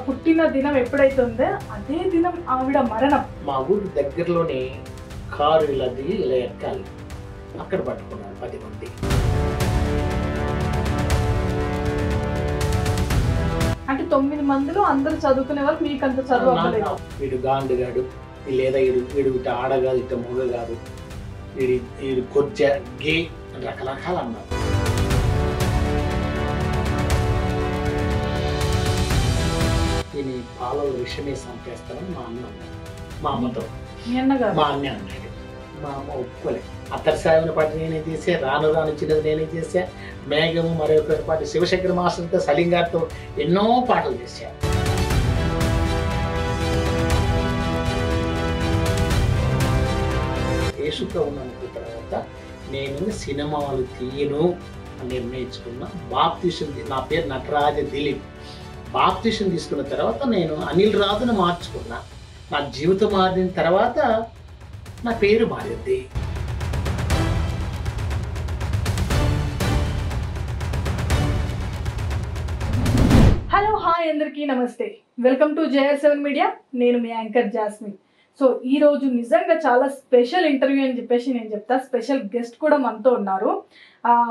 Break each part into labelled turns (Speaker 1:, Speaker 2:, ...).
Speaker 1: పుట్టిన దినం ఎప్పుడైతే ఉందో అదే దినం ఆవిడ మరణం.
Speaker 2: మా ఊరి దగ్గరలోనే కారు ఇలా దిగి ఇలా ఎక్కాలి, అక్కడ పట్టుకున్నారు 10 మంది.
Speaker 1: అంటే 9 మందిలో అందరూ చదువుకునే వాళ్ళు, మీకు అంత చదువు అవ్వలేదు.
Speaker 2: వీడు గాండుగాడు, లేదా వీడు ఇట ఆడగాదు, ఇట మూగ కాదు, వీడు కొజ్జ గే అని రకరకాలు అన్నారు. దీని పాలలో విషమే చంపేస్తానని మా అన్న అన్నాడు. మా అమ్మతో మా అన్న అన్నాడు. మా అమ్మ ఒప్పుకోలేదు. అత్తరి సాగుని పాటు నేనే చేసా, రాను రాను చిన్నది నేనే చేసా, మేఘము మరొకరి పాటు శివశంకర మాస్టర్తో సలీం గారితో ఎన్నో పాటలు చేశా. యేసుతో ఉన్నందుకు తర్వాత నేను సినిమాలు తీయను అని నిర్ణయించుకున్నా. బాప్తిసం, నా పేరు నటరాజ దిలీప్. బాప్తిసం తీసుకున్న తర్వాత నేను అనిల్ రాజును మార్చుకున్నా. నా జీవితం మారిన తర్వాత నా పేరు మారింది.
Speaker 1: హలో, హాయ్ అందరికీ నమస్తే. Welcome to JR7 media. నేను మీ యాంకర్ జాస్మిన్. సో ఈ రోజు నిజంగా చాలా స్పెషల్ ఇంటర్వ్యూ అని చెప్పేసి నేను చెప్తా. స్పెషల్ గెస్ట్ కూడా మనతో ఉన్నారు.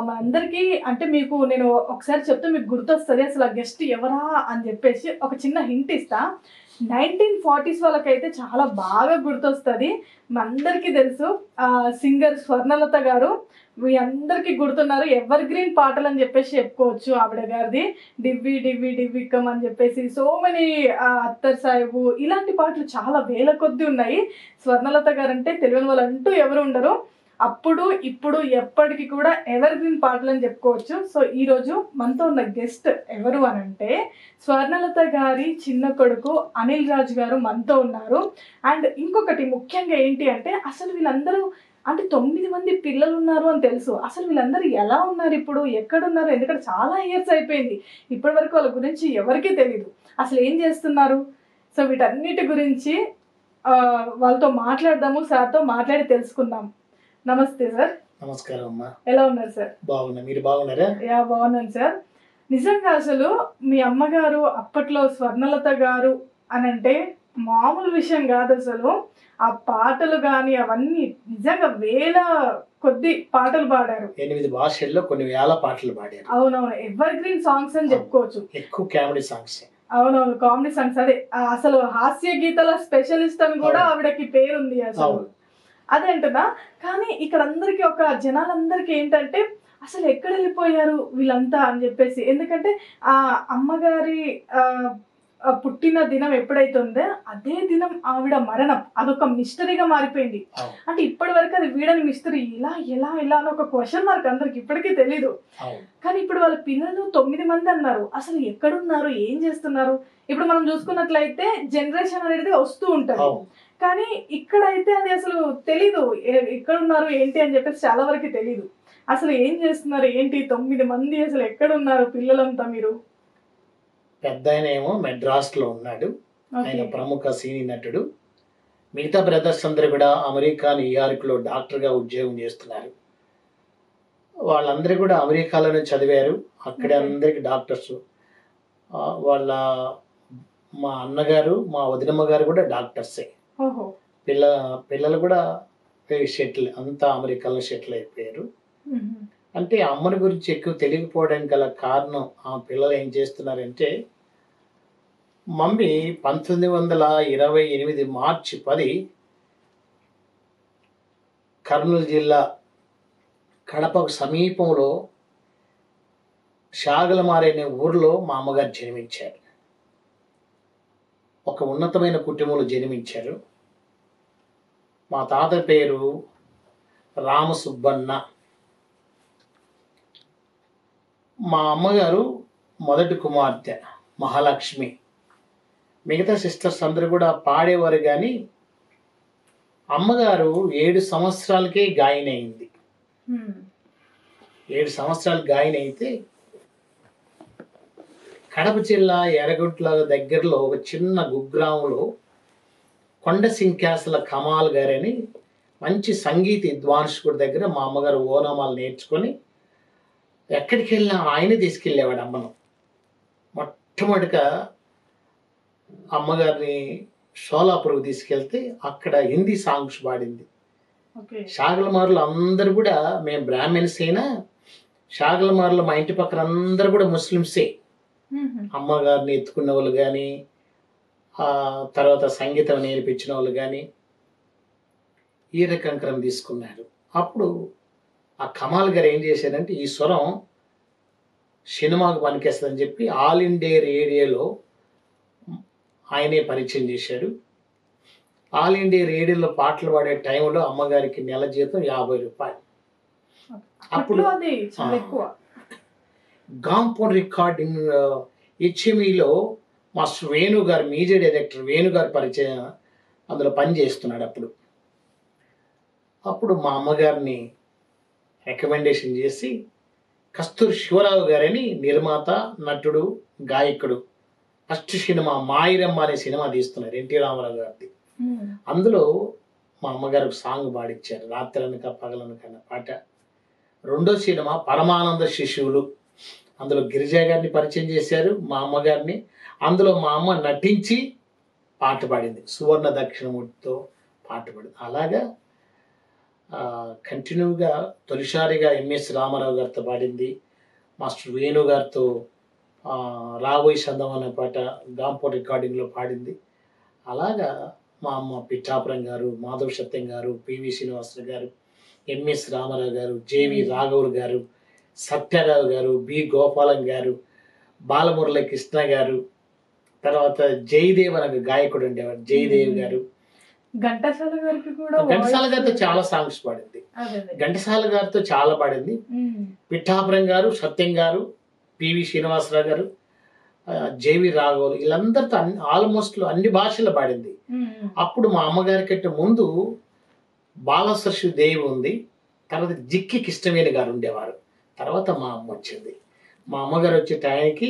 Speaker 1: మా అందరికీ అంటే మీకు నేను ఒకసారి చెప్తే మీకు గుర్తొస్తుంది అసలు ఆ గెస్ట్ ఎవరా అని చెప్పేసి. ఒక చిన్న హింట్ ఇస్తా. 1940s వాళ్ళకైతే చాలా బాగా గుర్తొస్తుంది. మా అందరికీ తెలుసు సింగర్ స్వర్ణలత గారు. మీ అందరికీ గుర్తున్నారు. ఎవర్ గ్రీన్ పాటలు అని చెప్పేసి చెప్పుకోవచ్చు ఆవిడ గారిది. డివ్వి డివ్వి డివ్వికమ్ అని చెప్పేసి సో మెనీ, అత్తర్ సాహిబు, ఇలాంటి పాటలు చాలా వేల కొద్ది ఉన్నాయి. స్వర్ణలత గారు అంటే తెలియని వాళ్ళు అంటూ ఎవరు ఉండరు. అప్పుడు ఇప్పుడు ఎప్పటికీ కూడా ఎవర్ గ్రీన్ పాటలు అని చెప్పుకోవచ్చు. సో ఈరోజు మనతో ఉన్న గెస్ట్ ఎవరు అని అంటే స్వర్ణలత గారి చిన్న కొడుకు అనిల్ రాజ్ గారు మనతో ఉన్నారు. అండ్ ఇంకొకటి ముఖ్యంగా ఏంటి అంటే అసలు వీళ్ళందరూ అంటే 9 మంది పిల్లలు ఉన్నారు అని తెలుసు. అసలు వీళ్ళందరూ ఎలా ఉన్నారు, ఇప్పుడు ఎక్కడున్నారు? ఎందుకంటే చాలా ఇయర్స్ అయిపోయింది. ఇప్పటి వరకు వాళ్ళ గురించి ఎవరికీ తెలియదు. అసలు ఏం చేస్తున్నారు? సో వీటన్నిటి గురించి వాళ్ళతో మాట్లాడదాము. సార్తో మాట్లాడి తెలుసుకుందాం. నమస్తే సార్.
Speaker 2: నమస్కారం అమ్మా.
Speaker 1: ఎలా ఉన్నారు సార్?
Speaker 2: బాగున్నా, మీరు బాగున్నారా?
Speaker 1: యా, బాగున్నాను సార్. నిజంగా అసలు మీ అమ్మగారు అప్పట్లో స్వర్ణలత గారు అని అంటే మామూలు విషయం కాదు. అసలు ఆ పాటలు కానీ అవన్నీ నిజంగా వేల కొద్ది పాటలు పాడారు.
Speaker 2: 8 భాషల్లో కొన్ని వేల పాటలు పాడారు.
Speaker 1: అవునవును, ఎవర్ గ్రీన్ సాంగ్స్ అని చెప్పుకోవచ్చు.
Speaker 2: ఎక్కువ కామెడీ సాంగ్స్.
Speaker 1: అవునవును, కామెడీ సాంగ్స్. అదే అసలు హాస్య గీతాల స్పెషలిస్ట్ అని కూడా ఆవిడకి పేరుంది అసలు. అదే అంటున్నా. కానీ ఇక్కడ అందరికి ఒక జనాలందరికీ ఏంటంటే అసలు ఎక్కడ వెళ్ళిపోయారు వీళ్ళంతా అని చెప్పేసి. ఎందుకంటే ఆ అమ్మగారి పుట్టిన దినం ఎప్పుడైతే ఉందో అదే దినం ఆవిడ మరణం. అదొక మిస్టరీగా మారిపోయింది. అంటే ఇప్పటి వరకు అది వీడని మిస్టరీ. ఇలా ఎలా ఎలా అని ఒక క్వశ్చన్ మార్క్ అందరికి ఇప్పటికీ తెలీదు. కానీ ఇప్పుడు వాళ్ళ పిల్లలు 9 మంది అన్నారు. అసలు ఎక్కడున్నారు, ఏం చేస్తున్నారు? ఇప్పుడు మనం చూసుకున్నట్లయితే జనరేషన్ అనేది వస్తూ ఉంటది. కానీ ఇక్కడైతే అది అసలు తెలీదు. ఎక్కడున్నారు ఏంటి అని చెప్పేసి చాలా వరకు తెలీదు. అసలు ఏం చేస్తున్నారు ఏంటి? 9 మంది అసలు ఎక్కడున్నారు పిల్లలంతా? మీరు
Speaker 2: పెద్ద ఆయన ఏమో మెడ్రాస్లో ఉన్నాడు. ఆయన ప్రముఖ సినీ నటుడు. మిగతా బ్రదర్స్ అందరూ కూడా అమెరికా, న్యూయార్క్లో డాక్టర్గా ఉద్యోగం చేస్తున్నారు. వాళ్ళందరూ కూడా అమెరికాలోనే చదివారు. అక్కడే అందరికి డాక్టర్స్. మా అన్నగారు, మా వదినమ్మ గారు కూడా డాక్టర్సే. పిల్లలు కూడా షెటిల్, అంతా అమెరికాలో షెటిల్ అయిపోయారు. అంటే అమ్మని గురించి ఎక్కువ తెలియకపోవడానికి గల కారణం ఆ పిల్లలు ఏం చేస్తున్నారంటే, మమ్మీ 1928 మార్చి 10 కర్నూలు జిల్లా కడపకు సమీపంలో షాగలమారి అనే ఊరిలో మా అమ్మగారు జన్మించారు. ఒక ఉన్నతమైన కుటుంబంలో జన్మించారు. మా తాత పేరు రామసుబ్బన్న. మా అమ్మగారు మొదటి కుమార్తె మహాలక్ష్మి. మిగతా సిస్టర్స్ అందరూ కూడా పాడేవారు. కానీ అమ్మగారు 7 సంవత్సరాలకే గాయన అయింది. 7 సంవత్సరాలు గాయన అయితే కడప జిల్లా ఎర్రగుంట్ల దగ్గరలో ఒక చిన్న కుగ్రామంలో కొండసింకాసల కమాల్ గారని మంచి సంగీత విద్వాంసుడి దగ్గర మా అమ్మగారు ఓనామాలు నేర్చుకొని ఎక్కడికి వెళ్ళినా ఆయన తీసుకెళ్ళేవాడు అమ్మను. మొట్టమొదటిగా అమ్మగారిని షోలాపూర్కి తీసుకెళ్తే అక్కడ హిందీ సాంగ్స్ పాడింది. షాగలమారులు అందరు కూడా, మేము బ్రాహ్మణ్స్ అయినా షాగలమారులు మా ఇంటి పక్కన అందరు కూడా ముస్లిమ్సే. అమ్మగారిని ఎత్తుకున్న వాళ్ళు కానీ, తర్వాత సంగీతం నేర్పించిన వాళ్ళు కానీ ఈ రకంకరం తీసుకున్నారు. అప్పుడు ఆ కమాల్ గారు ఏం చేశారంటే, ఈ స్వరం సినిమాకు పనికేస్తుందని చెప్పి ఆల్ ఇండియా రేడియోలో ఆయనే పరిచయం చేశాడు. ఆల్ ఇండియా రేడియోలో పాటలు పాడే టైంలో అమ్మగారికి నెల జీతం 50 రూపాయలు. అప్పుడు గాంపోన్ రికార్డింగ్ హెచ్ఎంఈలో మాస్టర్ వేణు గారు, మ్యూజిక్ డైరెక్టర్ వేణు గారు పరిచయం, అందులో పని చేస్తున్నాడు. అప్పుడు మా అమ్మగారిని రికమెండేషన్ చేసి కస్తూరి శివరావు గారని నిర్మాత, నటుడు, గాయకుడు ఫస్ట్ సినిమా మాయిరమ్మ అనే సినిమా తీస్తున్నారు ఎన్టీ రామారావు గారిది. అందులో మా అమ్మగారు సాంగ్ పాడిచ్చారు, రాత్రనక పగలనక అన్న పాట. రెండో సినిమా పరమానంద శిశువులు, అందులో గిరిజా గారిని పరిచయం చేశారు మా అమ్మగారిని. అందులో మా అమ్మ నటించి పాట పాడింది, సువర్ణ దక్షిణమూర్తితో పాట పాడింది. అలాగా కంటిన్యూగా తొలిసారిగా ఎంఎస్ రామారావు గారితో పాడింది, మాస్టర్ వేణు గారితో రాబోయే సందం అనే పాట గాంపోట్ రికార్డింగ్లో పాడింది. అలాగా మా అమ్మ పిఠాపురం గారు, మాధవ్ సత్యం గారు, పివి శ్రీనివాసరావు గారు, ఎంఎస్ రామారావు గారు, జేవి రాఘవులు గారు, సత్యారావు గారు, బి గోపాలం గారు, బాలమురళి కృష్ణ గారు, తర్వాత జయదేవ్ అనే గాయకుడు ఉండేవారు, జయదేవ్ గారు.
Speaker 1: ఘంటసాల
Speaker 2: గారితో చాలా సాంగ్స్ పాడింది. ఘంటసాల గారితో చాలా పాడింది. పిఠాపురం గారు, సత్యం గారు, పివి శ్రీనివాసరావు గారు, జేవి రాఘవులు, వీళ్ళందరితో ఆల్మోస్ట్ అన్ని భాషలు పాడింది. అప్పుడు మా అమ్మగారి కంటే ముందు బాలసరస్వతి దేవి ఉంది, తర్వాత జిక్కి కృష్ణవేణి గారు ఉండేవారు, తర్వాత మా అమ్మ వచ్చింది. మా అమ్మగారు వచ్చే టైంకి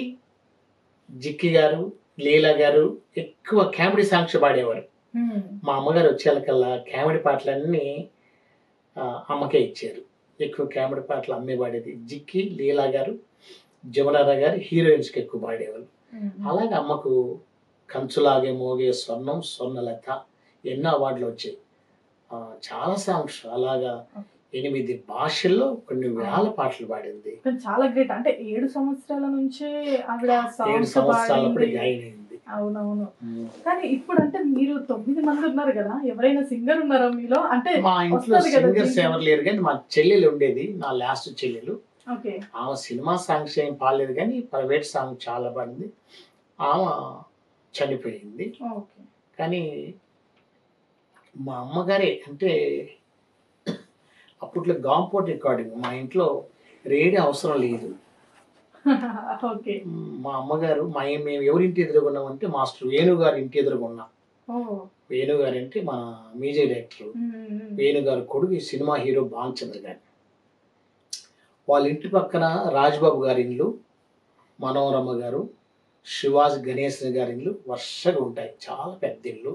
Speaker 2: జిక్కి గారు, లీలా గారు ఎక్కువ కామెడీ సాంగ్స్ పాడేవారు. మా అమ్మగారు వచ్చేకల్లా కామెడీ పాటలన్నీ అమ్మకే ఇచ్చారు. ఎక్కువ కామెడీ పాటలు అమ్మే పాడేది. జిక్కి, లీలా గారు, జమునారా గారు హీరోయిన్స్కి ఎక్కువ పాడేవాళ్ళు. అలాగే అమ్మకు కంచులాగే మోగే స్వర్ణం, స్వర్ణలత ఎన్నో అవార్డులు వచ్చాయి. చాలా సాంగ్స్ అలాగా 8 భాషల్లో కొన్ని వేల పాటలు పాడింది.
Speaker 1: చాలా గ్రేట్. అంటే 7 సంవత్సరాల నుంచే ఆవిడ
Speaker 2: 7 సంవత్సరాలప్పుడు జాయిన్ అయింది.
Speaker 1: అవునవును. కానీ ఇప్పుడు అంటే మీరు 9 మంది ఉన్నారు కదా, ఎవరైనా సింగర్ ఉన్నారా మీలో? అంటే
Speaker 2: మా ఇంట్లో సింగర్స్ ఎవరు లేరు, కానీ మా చెల్లెలు ఉండేది, నా లాస్ట్ చెల్లెలు. ఆమె సినిమా సాంగ్స్ ఏం పాడలేదు, కానీ ప్రైవేట్ సాంగ్ చాలా పాడింది. ఆమె చనిపోయింది. కానీ మా అమ్మగారే, అంటే అప్పట్లో గాంపోట్ రికార్డింగ్, మా ఇంట్లో రేడియో అవసరం లేదు. మా అమ్మగారు మేము ఎవరింటి ఎదురుగున్నామంటే మాస్టర్ వేణు గారి ఇంటి ఎదురుగున్నాం. వేణు గారు అంటే మన మ్యూజిక్ డైరెక్టర్ వేణు గారు కొడుకు, సినిమా హీరో భానుచంద్ర గారు. వాళ్ళ ఇంటి పక్కన రాజ్బాబు గారి ఇల్లు, మనోరమ గారు, శివాజ్ గణేష్ గారి ఇల్లు వరుసగా ఉంటాయి. చాలా పెద్ద ఇల్లు,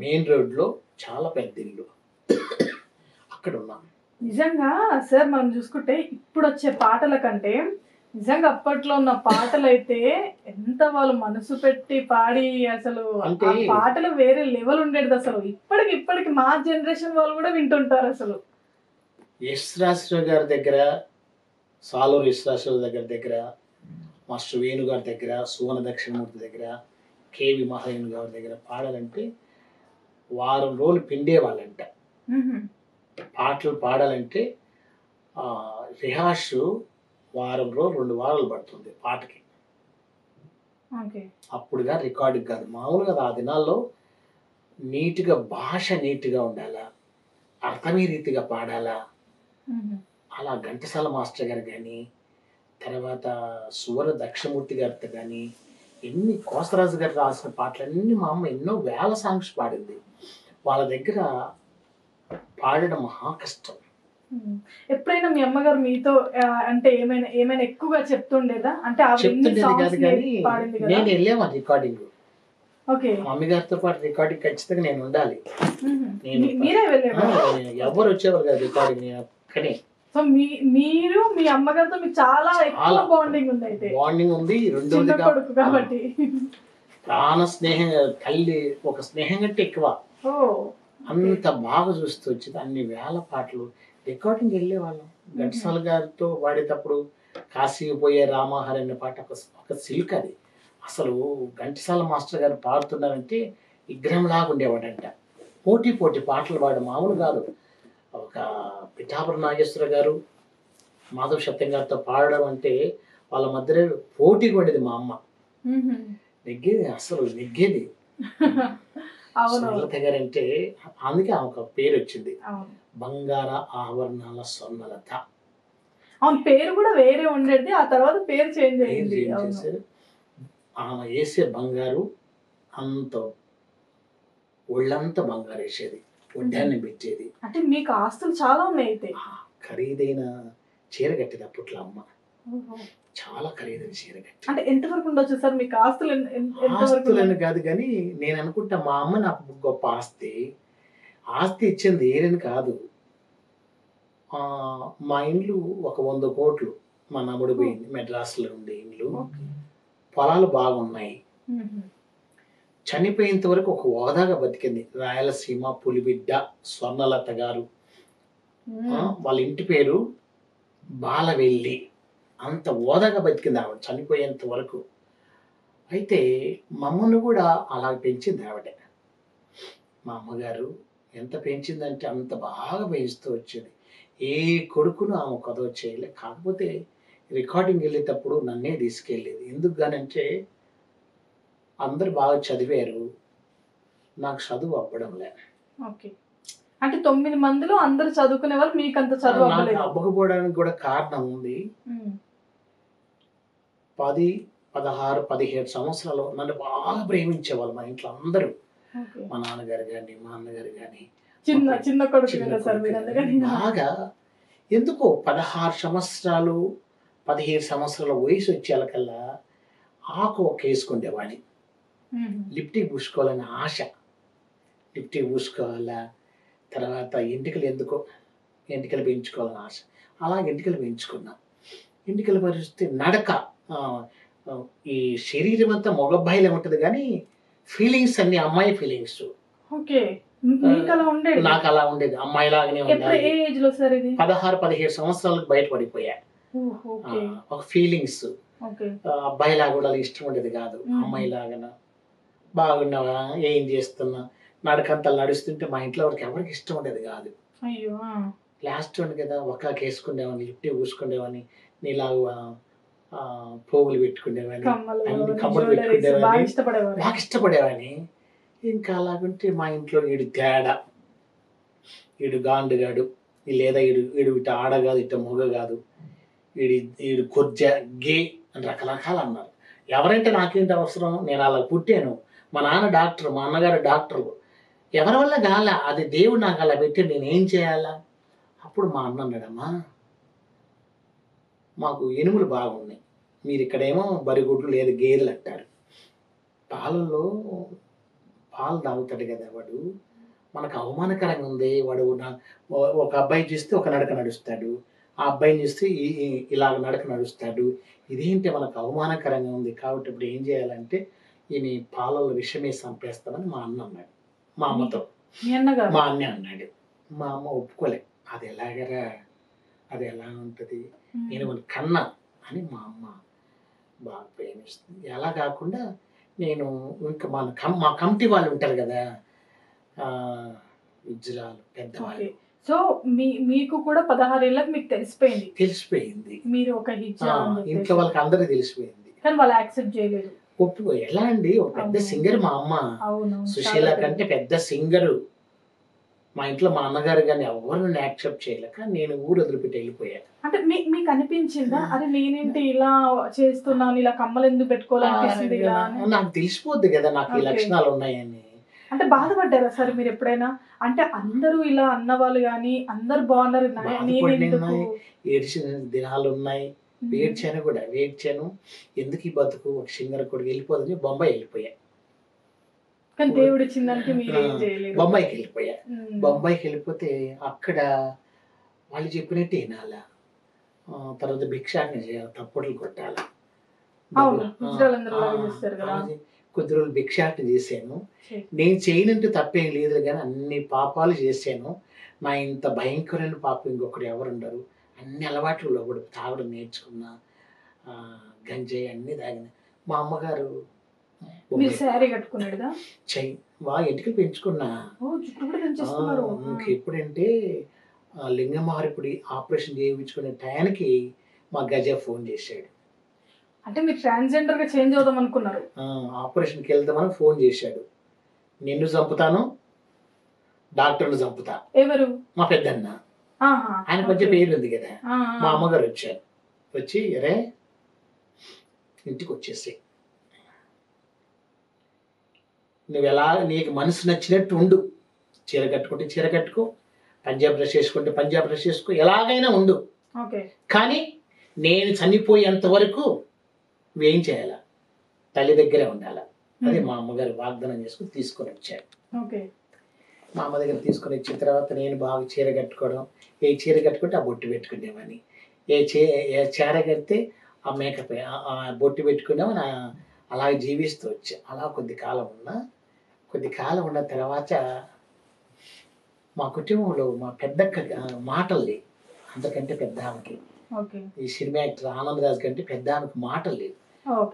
Speaker 2: మెయిన్ రోడ్లో చాలా పెద్ద ఇల్లు. అక్కడ ఉన్నాం.
Speaker 1: నిజంగా సార్ మనం చూసుకుంటే ఇప్పుడు వచ్చే పాటల కంటే నిజంగా అప్పట్లో ఉన్న పాటలు అయితే ఎంత వాళ్ళు మనసు పెట్టి పాడి, అసలు పాటలు వేరే లెవెల్ ఉండేది. అసలు ఇప్పటికి మా జనరేషన్ వాళ్ళు కూడా వింటుంటారు. అసలు
Speaker 2: యశ్రాశ్రావు గారి దగ్గర, సాలూరు యశ్రాశ్రావు దగ్గర, మాస్టర్ వేణు గారి దగ్గర, సువర్ణ దక్షిణమూర్తి దగ్గర, కేవి మహాదేవన్ గారి దగ్గర పాడాలంటే వారం రోజులు పిండేవాళ్ళంట. పాటలు పాడాలంటే రిహార్స్ వారం రోజులు 2 వారాలు పడుతుంది పాటకి. అప్పుడుగా రికార్డింగ్ కాదు, మామూలుగా ఆ దినాల్లో నీట్గా భాష నీట్గా ఉండాలా, అర్థమయ్యే రీతిగా పాడాలా. అలా ఘంటసాల మాస్టర్ గారు కానీ, తర్వాత సువర్ణ దక్షిణమూర్తి గారితో కానీ, ఎన్ని కోసరాజు గారు రాసిన పాటలన్నీ మా అమ్మ ఎన్నో వేల సాంగ్స్ పాడింది. వాళ్ళ దగ్గర పాడడం మహా కష్టం.
Speaker 1: ఎప్పుడైనా మీ అమ్మగారు మీతో అంటే ఏమైనా ఎక్కువగా చెప్తుండేదా? అంటే
Speaker 2: నేను వెళ్ళేవా రికార్డింగ్, మమ్మీ గారితో పాటు రికార్డింగ్ ఖచ్చితంగా నేను ఉండాలి. ఎవరు వచ్చేవారు కదా రికార్డింగ్, నేను ఒక్కనే.
Speaker 1: సో మీరు మీ అమ్మగారితో మీకు చాలా ఎక్కువ బాండింగ్ ఉంది. అయితే
Speaker 2: బాండింగ్ ఉంది. రెండోది
Speaker 1: కాబట్టి
Speaker 2: ప్రాణ స్నేహం, తల్లి ఒక స్నేహం కంటే ఎక్కువ.
Speaker 1: ఓ
Speaker 2: అంత బాగా చూస్తూ వచ్చింది. అన్ని వేల పాటలు రికార్డింగ్ వెళ్ళేవాళ్ళం. ఘంటసాల గారితో పాడేటప్పుడు కాశీకి పోయే రామహరి అనే పాట ఒక సిల్క్ అది. అసలు ఘంటసాల మాస్టర్ గారు పాడుతున్నారంటే విగ్రహంలాగా ఉండేవాడంట. పోటీ పాటలు పాడు మామూలు కాదు. ఒక పిఠాపురం నాగేశ్వర గారు మాధవ్ సత్యం గారితో పాడడం అంటే వాళ్ళ మధ్య పోటీ పడేది. మా అమ్మ నెగ్గేది, అసలు నెగ్గేది. స్వర్ణలత గారు అంటే అందుకే ఆమె పేరు వచ్చింది, బంగార ఆభరణాల స్వర్ణలత.
Speaker 1: అవును, పేరు కూడా వేరే ఉండేది, ఆ తర్వాత పేరు చేంజ్ అయ్యింది.
Speaker 2: ఆమె వేసే బంగారు అంత ఒళ్ళంతా బంగారు వేసేది, ఒడ్డాన్ని పెట్టేది.
Speaker 1: అంటే మీకు ఆస్తులు చాలా ఉన్నాయి అయితే.
Speaker 2: ఖరీదైన చీర కట్టేది అప్పట్లో అమ్మ, చాలా ఖరీదైన చీర కట్టి.
Speaker 1: అంటే ఎంతవరకు ఉండొచ్చు సార్ మీకు ఆస్తులు?
Speaker 2: ఆస్తులని కాదు కానీ నేను అనుకుంటా మా అమ్మ నాకు గొప్ప ఆస్తి ఇచ్చింది ఏరని కాదు. మా ఇండ్లు ఒక 100 కోట్లు మా నమ్ముడు పోయింది. మెడ్రాస్లో ఉండే ఇండ్లు, పొలాలు బాగున్నాయి. చనిపోయేంత వరకు ఒక హోదాగా బతికింది. రాయలసీమ పులిబిడ్డ స్వర్ణలత గారు. వాళ్ళ ఇంటి పేరు బాలవెల్లి. అంత హోదాగా బతికింది ఆవిడ చనిపోయేంత వరకు. అయితే మమ్మల్ని కూడా అలా పెంచింది ఆవిడ. మా అమ్మగారు ఎంత పెంచిందంటే అంత బాగా పెంచుతూ వచ్చేది. ఏ కొడుకును ఆమె కదవ చేయలే. కాకపోతే రికార్డింగ్ వెళ్ళేటప్పుడు నన్నే తీసుకెళ్ళేది. ఎందుకు గానంటే అందరు బాగా చదివారు, నాకు చదువు అవ్వడంలే.
Speaker 1: అంటే 9 మందిలో అందరు చదువుకునే వాళ్ళు, మీకు అంత చదువు
Speaker 2: అవ్వకపోవడానికి కూడా కారణం ఉంది. 10, 16, 17 సంవత్సరాలు నన్ను బాగా ప్రేమించేవాళ్ళు మా ఇంట్లో అందరూ. మా నాన్నగారు కానీ మా అన్నగారు కానీ
Speaker 1: చిన్న కొడుకు
Speaker 2: బాగా. ఎందుకో 16 సంవత్సరాలు 17 సంవత్సరాల వయసు వచ్చేకల్లా ఆకు ఒక వేసుకుండేవాడిని. లిప్టిక్ పూసుకోవాలని ఆశ, లిప్టిక్ పూసుకోవాలా. తర్వాత ఎంటికలు పెంచుకోవాలని ఆశ. అలా ఎంటికలు పెంచుకున్నా. ఎంటికలు పరిస్థితి నడక, ఈ శరీరం అంతా మగబ్బాయిలా ఉంటుంది కానీ ఫీలింగ్స్ అన్ని అమ్మాయి ఫీలింగ్స్. నాకు అలా ఉండేది, అమ్మాయిలాగానే ఉండాలి. 16, 17 సంవత్సరాలకు బయటపడిపోయా. ఒక ఫీలింగ్స్ అబ్బాయిలాగా కూడా ఇష్టం ఉండేది కాదు. అమ్మాయిలాగా బాగున్నావా, ఏం చేస్తున్నా, నడకంతా నడుస్తుంటే మా ఇంట్లో ఎవరికి ఇష్టం ఉండేది కాదు. లాస్ట్ ఉండి కదా ఒక వేసుకునేవాని, లిఫ్ట్ పూసుకునేవాని, నీలాగా పోగులు పెట్టుకునేవాని, అన్ని కమ్మలు పెట్టుకునేవాని, బాగా ఇష్టపడేవాని. ఇంకా అలాగుంటే మా ఇంట్లో ఈడు తేడా, ఈడు గాండుగాడు, లేదా ఈడు ఇట ఆడ కాదు, ఇట మొగ కాదు, ఈడు కొజ్జ గే అని రకరకాలు అన్నారు. ఎవరంటే నాకేంటి అవసరం, నేను అలా పుట్టాను. మా నాన్న డాక్టర్, మా అన్నగారు డాక్టరు. ఎవరి వల్ల కాల, అది దేవుడు నాకు అలా పెట్టి నేనేం చేయాలా. అప్పుడు మా అన్న అన్నాడమ్మా, మాకు ఎనుములు బాగున్నాయి, మీరు ఇక్కడేమో బరిగుడ్లు లేదు గేదెలు అంటారు. పాలల్లో పాలు తాగుతాడు కదా వాడు, మనకు అవమానకరంగా ఉంది. వాడు ఒక అబ్బాయి చూస్తే ఒక నడక నడుస్తాడు, ఆ అబ్బాయిని చూస్తే ఇలాగ నడక నడుస్తాడు. ఇదేంటి మనకు అవమానకరంగా ఉంది. కాబట్టి ఇప్పుడు ఏం చేయాలంటే ఈయన పాలలో విషమే చంపేస్తామని మా అన్న అన్నాడు. మా అమ్మతో మా అన్న అన్నాడు. మా అమ్మ ఒప్పుకోలే. అది ఎలాగరా, అది ఎలా ఉంటుంది, నేను కన్నా అని మా అమ్మ బాగా ప్రేమిస్తుంది. ఎలా కాకుండా నేను ఇంకా మా కమిటీ వాళ్ళు ఉంటారు కదా, విజ్రాలు పెద్దవాళ్ళు.
Speaker 1: సో మీకు కూడా 16 ఏళ్ళకి మీకు తెలిసిపోయింది మీరు ఒక
Speaker 2: ఇంట్లో వాళ్ళకి అందరూ తెలిసిపోయింది.
Speaker 1: కానీ వాళ్ళు యాక్సెప్ట్ చేయలేదు.
Speaker 2: ఒప్పుకో ఎలా అండి, ఒక పెద్ద సింగర్ మా అమ్మ, సుశీల కంటే పెద్ద సింగరు. మా ఇంట్లో మా అన్నగారు కానీ ఎవరు యాక్సెప్ట్ చేయలేక నేను ఊరు వదిలిపెట్టి వెళ్ళిపోయాను.
Speaker 1: అంటే మీకు అనిపించిందా, అరే నేనేంటి ఇలా చేస్తున్నాను, ఇలా కమ్మలు ఎందుకు పెట్టుకోవాలనిపిస్తుంది?
Speaker 2: నాకు తెలిసిపోద్ది కదా నాకు ఈ లక్షణాలు ఉన్నాయని.
Speaker 1: అంటే బాధపడ్డారా సార్ మీరు ఎప్పుడైనా? అంటే అందరూ ఇలా అన్నవాళ్ళు కానీ అందరు బాగున్నారు,
Speaker 2: ఏడ్చిన దినాలు ఉన్నాయి. ఏడ్చాను ఎందుకు ఈ బతుకు, ఒక సింగర్ కూడా వెళ్ళిపోదని బొంబాయి వెళ్ళిపోయా.
Speaker 1: కానీ దేవుడు ఇచ్చిన దానికి మీరేం చేయలేదు.
Speaker 2: బొంబాయికి వెళ్ళిపోయా. బొంబాయికి వెళ్ళిపోతే అక్కడ వాళ్ళు చెప్పినట్టు వినాలా, తర్వాత భిక్షాటన చేయాలి, తప్పుడులు కొట్టాలా. కొద్ది రోజులు భిక్షాటన చేశాను. నేను చేయనంటే తప్పేం లేదు, కానీ అన్ని పాపాలు చేశాను. నా ఇంత భయంకరమైన పాపం ఇంకొకరు ఎవరు ఉండరు. అన్ని అలవాట్లు కూడా తాగడం నేర్చుకున్నా, గంజాయి అన్నీ తాగిన. మా అమ్మగారు ఎంటికలు పెంచుకున్నా. ఎప్పుడంటే లింగమార్పిడి ఆపరేషన్ చేయించుకునే టయానికి మా గజ ఫోన్ చేశాడు.
Speaker 1: అంటే మీరు ట్రాన్స్జెండర్ గా చేంజ్ అవుదాం అనుకున్నారు?
Speaker 2: ఆపరేషన్కి వెళ్తామని ఫోన్ చేశాడు. నిన్ను చంపుతాను, డాక్టర్ను చంపుతా.
Speaker 1: ఎవరు?
Speaker 2: మా పెద్దన్న. ఆయన కొంచెం పేరు ఉంది కదా. మా అమ్మగారు వచ్చారు. వచ్చి అరే ఇంటికి వచ్చేసి నువ్వు ఎలా నీకు మనసు నచ్చినట్టు ఉండు. చీర కట్టుకుంటే చీర కట్టుకో, పంజాబ్ డ్రెస్ వేసుకుంటే పంజాబ్ డ్రెస్ వేసుకో, ఎలాగైనా ఉండు. కానీ నేను చనిపోయేంత వరకు నువ్వేం చేయాలా, తల్లి దగ్గరే ఉండాలా. అది మా అమ్మగారు వాగ్దానం చేసుకుని తీసుకొని వచ్చారు. మా అమ్మ దగ్గర తీసుకొని వచ్చిన తర్వాత నేను బాగా చీర కట్టుకోవడం, ఏ చీర కట్టుకుంటే ఆ బొట్టు పెట్టుకునేవాడిని, ఏ చీర కడితే ఆ మేకప్ ఆ బొట్టు పెట్టుకునేవాని. అలాగే జీవిస్తూ వచ్చా. అలా కొద్ది కాలం ఉన్న తర్వాత మా కుటుంబంలో మా పెద్దక్క మాటలు లేవు. అంతకంటే పెద్ద ఆమెకి, ఈ సినిమా యాక్టర్ ఆనందరాజు కంటే పెద్ద ఆమెకి మాటలు లేవు.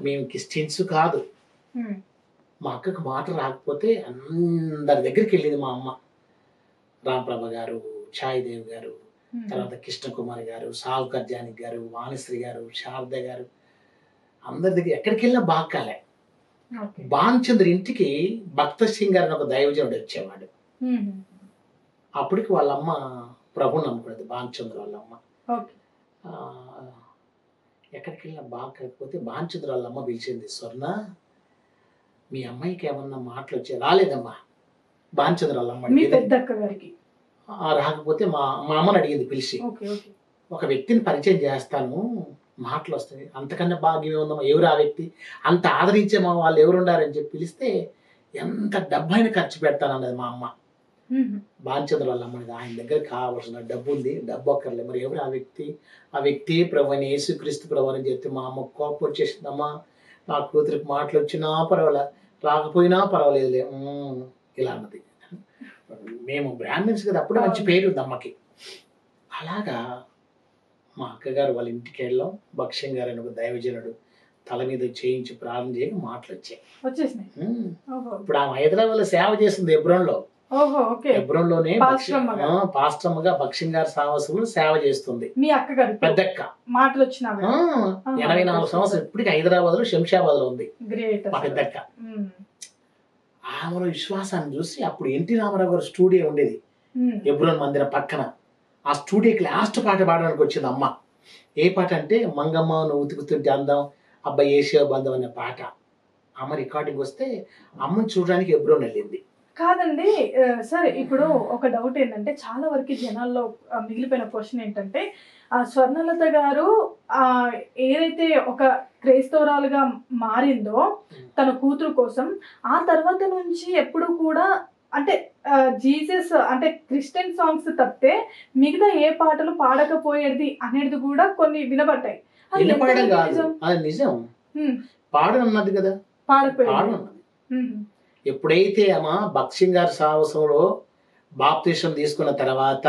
Speaker 2: మేము క్రిస్టియన్స్ కాదు. మా అక్కకు మాట రాకపోతే అందరి దగ్గరికి వెళ్ళింది మా అమ్మ. రాంప్రభ గారు, ఛాయిదేవి గారు, తర్వాత కృష్ణకుమారి గారు, సావుకర్ జానకి గారు, వాణిశ్రీ గారు, శారద గారు, అందరి దగ్గర ఎక్కడికి వెళ్ళినా బాకాలే. భానుచంద్ర ఇంటికి భక్త సింగ్ గారిని ఒక దైవజనుడు వచ్చేవాడు. అప్పటికి వాళ్ళమ్మ ప్రభు నమ్ముకునేది, భానుచంద్ర వాళ్ళమ్మ. ఎక్కడికి వెళ్ళినా బాగకపోతే భానుచంద్ర వాళ్ళమ్మ పిలిచింది, స్వర్ణ మీ అమ్మాయికి ఏమన్నా మాటలు వచ్చాయి? రాలేదమ్మా. భానుచంద్ర వాళ్ళమ్మ రాకపోతే మా అమ్మని అడిగింది పిలిచి, ఒక వ్యక్తిని పరిచయం చేస్తాను, మాటలు వస్తాయి, అంతకన్నా భాగ్యమే ఉందమ్మా. ఎవరు ఆ వ్యక్తి? అంత ఆదరించే మా వాళ్ళు ఎవరుండారని చెప్పి పిలిస్తే ఎంత డబ్బైనా ఖర్చు పెడతాను అన్నది మా అమ్మ. భానుచంద్ర వాళ్ళ అమ్మది. ఆయన దగ్గర కావాల్సిన డబ్బు ఉంది, డబ్బు అక్కర్లే. మరి ఎవరు ఆ వ్యక్తి? ఆ వ్యక్తి ప్రభు అని, యేసుక్రీస్తు ప్రభు అని చెప్తే మా అమ్మ కోపం వచ్చేసిందమ్మా. నా కూతురికి మాటలు వచ్చినా పర్వాలే, రాకపోయినా పర్వాలేదులే ఇలా అన్నది. మేము బ్రాహ్మిన్స్ కదా, అప్పుడు మంచి పేరు ఉంది అమ్మకి. అలాగా మా అక్కగారు వాళ్ళ ఇంటికి వెళ్ళాం. భక్ష్యం గారు అని ఒక దైవజనుడు తల మీద చేయించి ప్రారంభం చేయక మాటలు వచ్చేసినాయి. ఇప్పుడు ఆమె హైదరాబాద్ లో సేవ చేస్తుంది ఎబ్రోన్లో. ఎబ్రోన్లోనే పాస్టర్గా భక్ష్యం గారి సాహసంలో సేవ చేస్తుంది.
Speaker 1: మీ అక్కగారు
Speaker 2: పెద్దక్క మాటలు వచ్చిన 84 సంవత్సరం ఇప్పటికి హైదరాబాద్ లో శంషాబాద్ లో ఉంది మా పెద్దక్క. ఆమె విశ్వాసాన్ని చూసి అప్పుడు ఎన్టీ రామారావు గారు స్టూడియో ఉండేది ఎబ్రోన్ మందిరం పక్కన. ఆ స్టూడియోకి లాస్ట్ పాట పాడడానికి వచ్చింది అమ్మ. ఏ పాట అంటే మంగమ్మ నువ్వు ఉతుకుతుంటే అందం, అబ్బాయి ఏషియా బంధం అనే పాట. అమ్మ రికార్డింగ్ వస్తే అమ్మని చూడడానికి ఎబ్రోన్ వెళ్ళింది.
Speaker 1: కాదండి సరే, ఇప్పుడు ఒక డౌట్ ఏంటంటే చాలా వరకు జనాల్లో మిగిలిపోయిన క్వశ్చన్ ఏంటంటే, స్వర్ణలత గారు ఏదైతే ఒక క్రైస్తవురాలుగా మారిందో తన కూతురు కోసం, ఆ తర్వాత నుంచి ఎప్పుడు కూడా అంటే జీసస్ అంటే క్రిస్టియన్ సాంగ్స్ తప్పితే మిగతా ఏ పాటలు పాడకపోయేది అనేది కూడా కొన్ని వినబడ్డాయి.
Speaker 2: పాడనన్నది కదా, పాడపోయేది. ఎప్పుడైతే అమ్మ భక్సింగ్ గారి సాహసంలో బాప్తిసం తీసుకున్న తర్వాత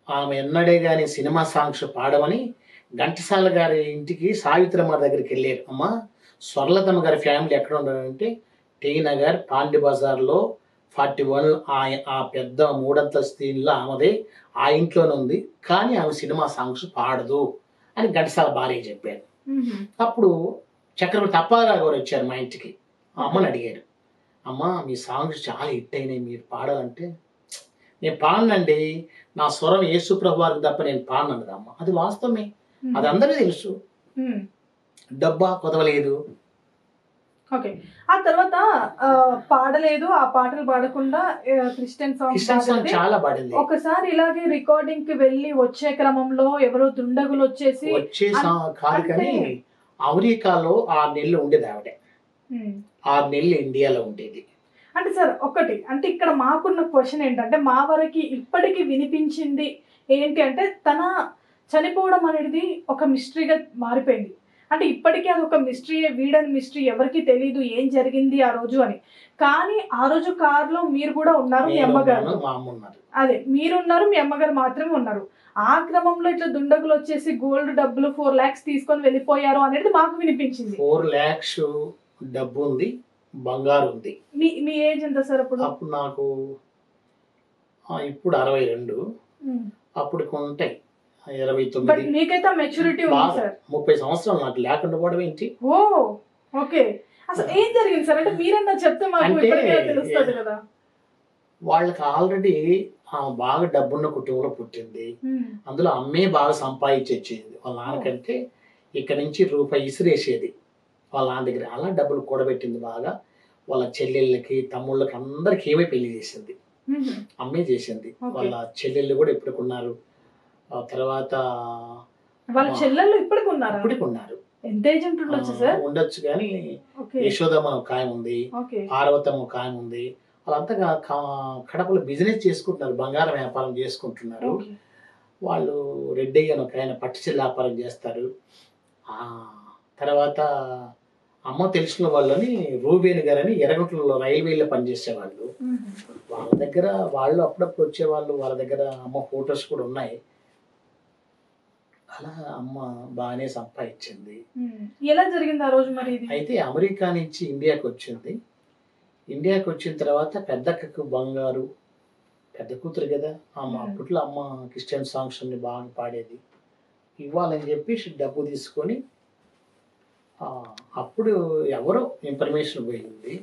Speaker 2: ఆమె ఎన్నడే గాని సినిమా సాంగ్స్ పాడమని ఘంటసాల గారి ఇంటికి సావిత్రమ్మ దగ్గరికి వెళ్ళారు. అమ్మ స్వర్లతమ్మ గారి ఫ్యామిలీ ఎక్కడ ఉన్నారంటే టీ నగర్ పాండి బజార్లో 41 ఆ పెద్ద 3 అంతస్తులో ఆమెదే, ఆ ఇంట్లోనే ఉంది. కానీ ఆమె సినిమా సాంగ్స్ పాడదు అని ఘంటసాల భార్య చెప్పారు. అప్పుడు చక్రవర్తి అప్పారావు గారు వచ్చారు మా ఇంటికి. అమ్మని అడిగారు, అమ్మ మీ సాంగ్స్ చాలా హిట్ అయినాయి, మీరు పాడాలంటే. నేను పాడనండి, నా స్వరం యేసుప్రభు వారికి తప్ప నేను పాడనన్నది అమ్మ. అది వాస్తవమే, అది అందరికీ తెలుసు. డబ్బా కుదవలేదు.
Speaker 1: ఓకే, ఆ తర్వాత పాడలేదు, ఆ పాటలు పాడకుండా క్రిస్టియన్ సాంగ్
Speaker 2: చాలా పాడింది.
Speaker 1: ఒకసారి ఇలాగే రికార్డింగ్ కి వెళ్ళి వచ్చే క్రమంలో ఎవరో దుండగులు వచ్చేసి
Speaker 2: కాదు కానీ అమెరికాలో 6 నెలలు ఉండేది ఆవిడ, 6 నెలలు ఇండియాలో ఉండేది.
Speaker 1: అంటే సార్ ఒకటి అంటే ఇక్కడ మాకున్న క్వశ్చన్ ఏంటంటే, మా వరకు ఇప్పటికీ వినిపించింది ఏంటి అంటే, తన చనిపోవడం అనేది ఒక మిస్టరీగా మారిపోయింది. అంటే ఇప్పటికీ అది ఒక మిస్టరీ, వీడని మిస్టరీ, ఎవరికి తెలియదు ఏం జరిగింది ఆ రోజు అని. కానీ ఆ రోజు కారులో మీరు కూడా ఉన్నారు, మీ అమ్మగారు. అదే మీరున్నారు, మీ అమ్మగారు మాత్రమే ఉన్నారు. ఆ క్రమంలో ఇట్లా దుండగులు వచ్చేసి గోల్డ్ డబ్బులు 4 lakhs తీసుకొని వెళ్ళిపోయారు అనేది మాకు వినిపించింది.
Speaker 2: 4 lakhs డబ్బు ఉంది, బంగారు ఉంది.
Speaker 1: మీ ఏజ్ ఎంత సార్ అప్పుడు?
Speaker 2: అప్పుడు నాకు ఇప్పుడు 62, అప్పుడు ఉంటాయి 29.
Speaker 1: మీకైతే మెచ్యూరిటీ ఉంది సార్.
Speaker 2: 30 సంవత్సరాలు నాకు లేకుండా పోవడం ఏంటి?
Speaker 1: ఓ ఓకే. అసలు ఏం జరిగింది సార్? అంటే మీరన్నా చెప్తే మాకు ఇప్పటికే తెలుస్తుంది కదా.
Speaker 2: వాళ్ళకి ఆల్రెడీ బాగా డబ్బున్న కుటుంబంలో పుట్టింది. అందులో అమ్మే బాగా సంపాదించి వచ్చింది. వాళ్ళ నాన్నకంటే ఇక్కడ నుంచి రూపాయి ఇసిరేసేది వాళ్ళ నాన్న దగ్గర. అలా డబ్బులు కూడబెట్టింది బాగా. వాళ్ళ చెల్లెళ్ళకి, తమ్ముళ్ళకి అందరికి ఏమే పెళ్లి చేసింది, అమ్మే చేసింది. వాళ్ళ చెల్లెళ్ళు కూడా ఇప్పటికున్నారు. తర్వాత
Speaker 1: వాళ్ళ చెల్లెళ్ళు ఇప్పటికున్నారు. ఎంత ఏజ్ ఉండొచ్చు సార్?
Speaker 2: ఉండొచ్చు కానీ యశోదమ్మ ఖాయం ఉంది, పార్వతమ్మ ఖాయం ఉంది. వాళ్ళంతా కడపలో బిజినెస్ చేసుకుంటున్నారు, బంగారం వ్యాపారం చేసుకుంటున్నారు. వాళ్ళు రెడ్డయ్య అని ఒక ఆయన పట్టుచీల వ్యాపారం చేస్తారు. తర్వాత అమ్మ తెలిసిన వాళ్ళని రూబేని గారని ఎర్రగుంటలో రైల్వేలో పనిచేసేవాళ్ళు. వాళ్ళ దగ్గర వాళ్ళు అప్పుడప్పుడు వచ్చేవాళ్ళు. వాళ్ళ దగ్గర అమ్మ ఫొటోస్ కూడా ఉన్నాయి. అలా అమ్మ బాగానే సంపాదించింది.
Speaker 1: ఎలా జరిగింది ఆ రోజు మరి?
Speaker 2: అయితే అమెరికా నుంచి ఇండియాకి వచ్చింది. ఇండియాకి వచ్చిన తర్వాత పెద్దక్కకు బంగారు, పెద్ద కూతురు కదా అమ్మ. అప్పట్లో అమ్మ క్రిస్టియన్ సాంగ్స్ అన్ని బాగా పాడేది. ఇవ్వాలని చెప్పి డబ్బు తీసుకొని అప్పుడు ఎవరో ఇన్ఫర్మేషన్ పోయింది.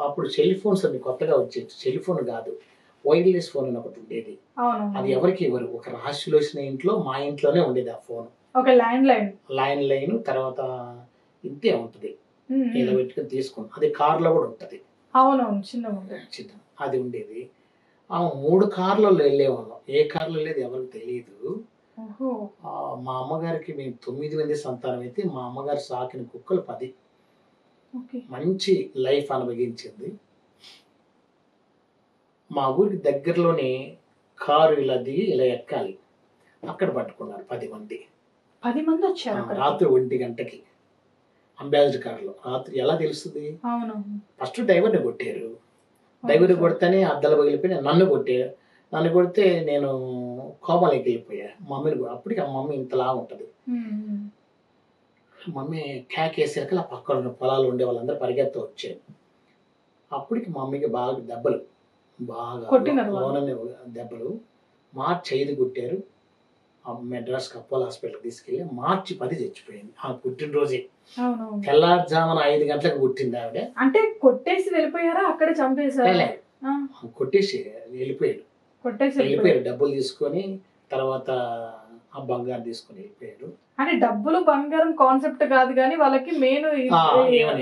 Speaker 2: అప్పుడు సెల్ ఫోన్స్ అన్ని కొత్తగా వచ్చేది. సెల్ ఫోన్ కాదు, వైర్లెస్ ఫోన్ అని ఒకటి ఉండేది. అది ఎవరికి ఇవ్వరు. ఒక రాశిలో వచ్చిన ఇంట్లో, మా ఇంట్లోనే ఉండేది ఆ ఫోన్. ల్యాండ్ లైన్ తర్వాత ఇంతే ఉంటది, ఇలా పెట్టుకుని తీసుకుని. అది కార్లో కూడా ఉంటది. చిన్న అది ఉండేది. 3 కార్లలో వెళ్ళేవాళ్ళం. ఏ కార్లో వెళ్ళేది ఎవరికి తెలియదు. మా అమ్మగారికి మేము 9 మంది సంతానం అయితే మా అమ్మగారు సాకిన కుక్కలు 10. మంచి లైఫ్ అనుభవించింది. మా ఊరికి దగ్గరలోనే కారు ఇలా దిగి ఇలా ఎక్కాలి, అక్కడ పట్టుకున్నారు 10 మంది.
Speaker 1: 10 మంది వచ్చారు
Speaker 2: రాత్రి 1 గంటకి అంబాసిడర్ కారులో. రాత్రి ఎలా తెలుస్తుంది? ఫస్ట్ డ్రైవర్ని కొట్టారు. డ్రైవర్ని కొడితేనే అద్దాలు పగిలిపోయి నన్ను కొట్టారు. నన్ను కొడితే నేను కోమలోకి వెళ్ళిపోయా. మమ్మీని అప్పటికి ఆ మమ్మీ ఇంతలా ఉంటది. మమ్మీ కేకేసరికి ఆ పక్కన ఉన్న పొలాలు ఉండే వాళ్ళందరూ పరిగెత్త వచ్చారు. అప్పటికి మమ్మీకి బాగా దెబ్బలు, బాగా దెబ్బలు. మార్చి 5 కొట్టారు. మెడ్రాస్ అపోలో హాస్పిటల్ తీసుకెళ్ళి మార్చి 10 చచ్చిపోయింది. ఆ పుట్టినరోజే తెల్లారుజామున 5 గంటలకు పుట్టింది ఆవిడ.
Speaker 1: అంటే కొట్టేసి వెళ్ళిపోయారా? అక్కడ చంపేశారు?
Speaker 2: కొట్టేసి వెళ్ళిపోయాడు. డబ్బులు తీసుకొని తర్వాత ఆ బంగారం తీసుకొని వెళ్ళిపోయారు.
Speaker 1: అంటే డబ్బులు బంగారం కాన్సెప్ట్ కాదు కానీ వాళ్ళకి మెయిన్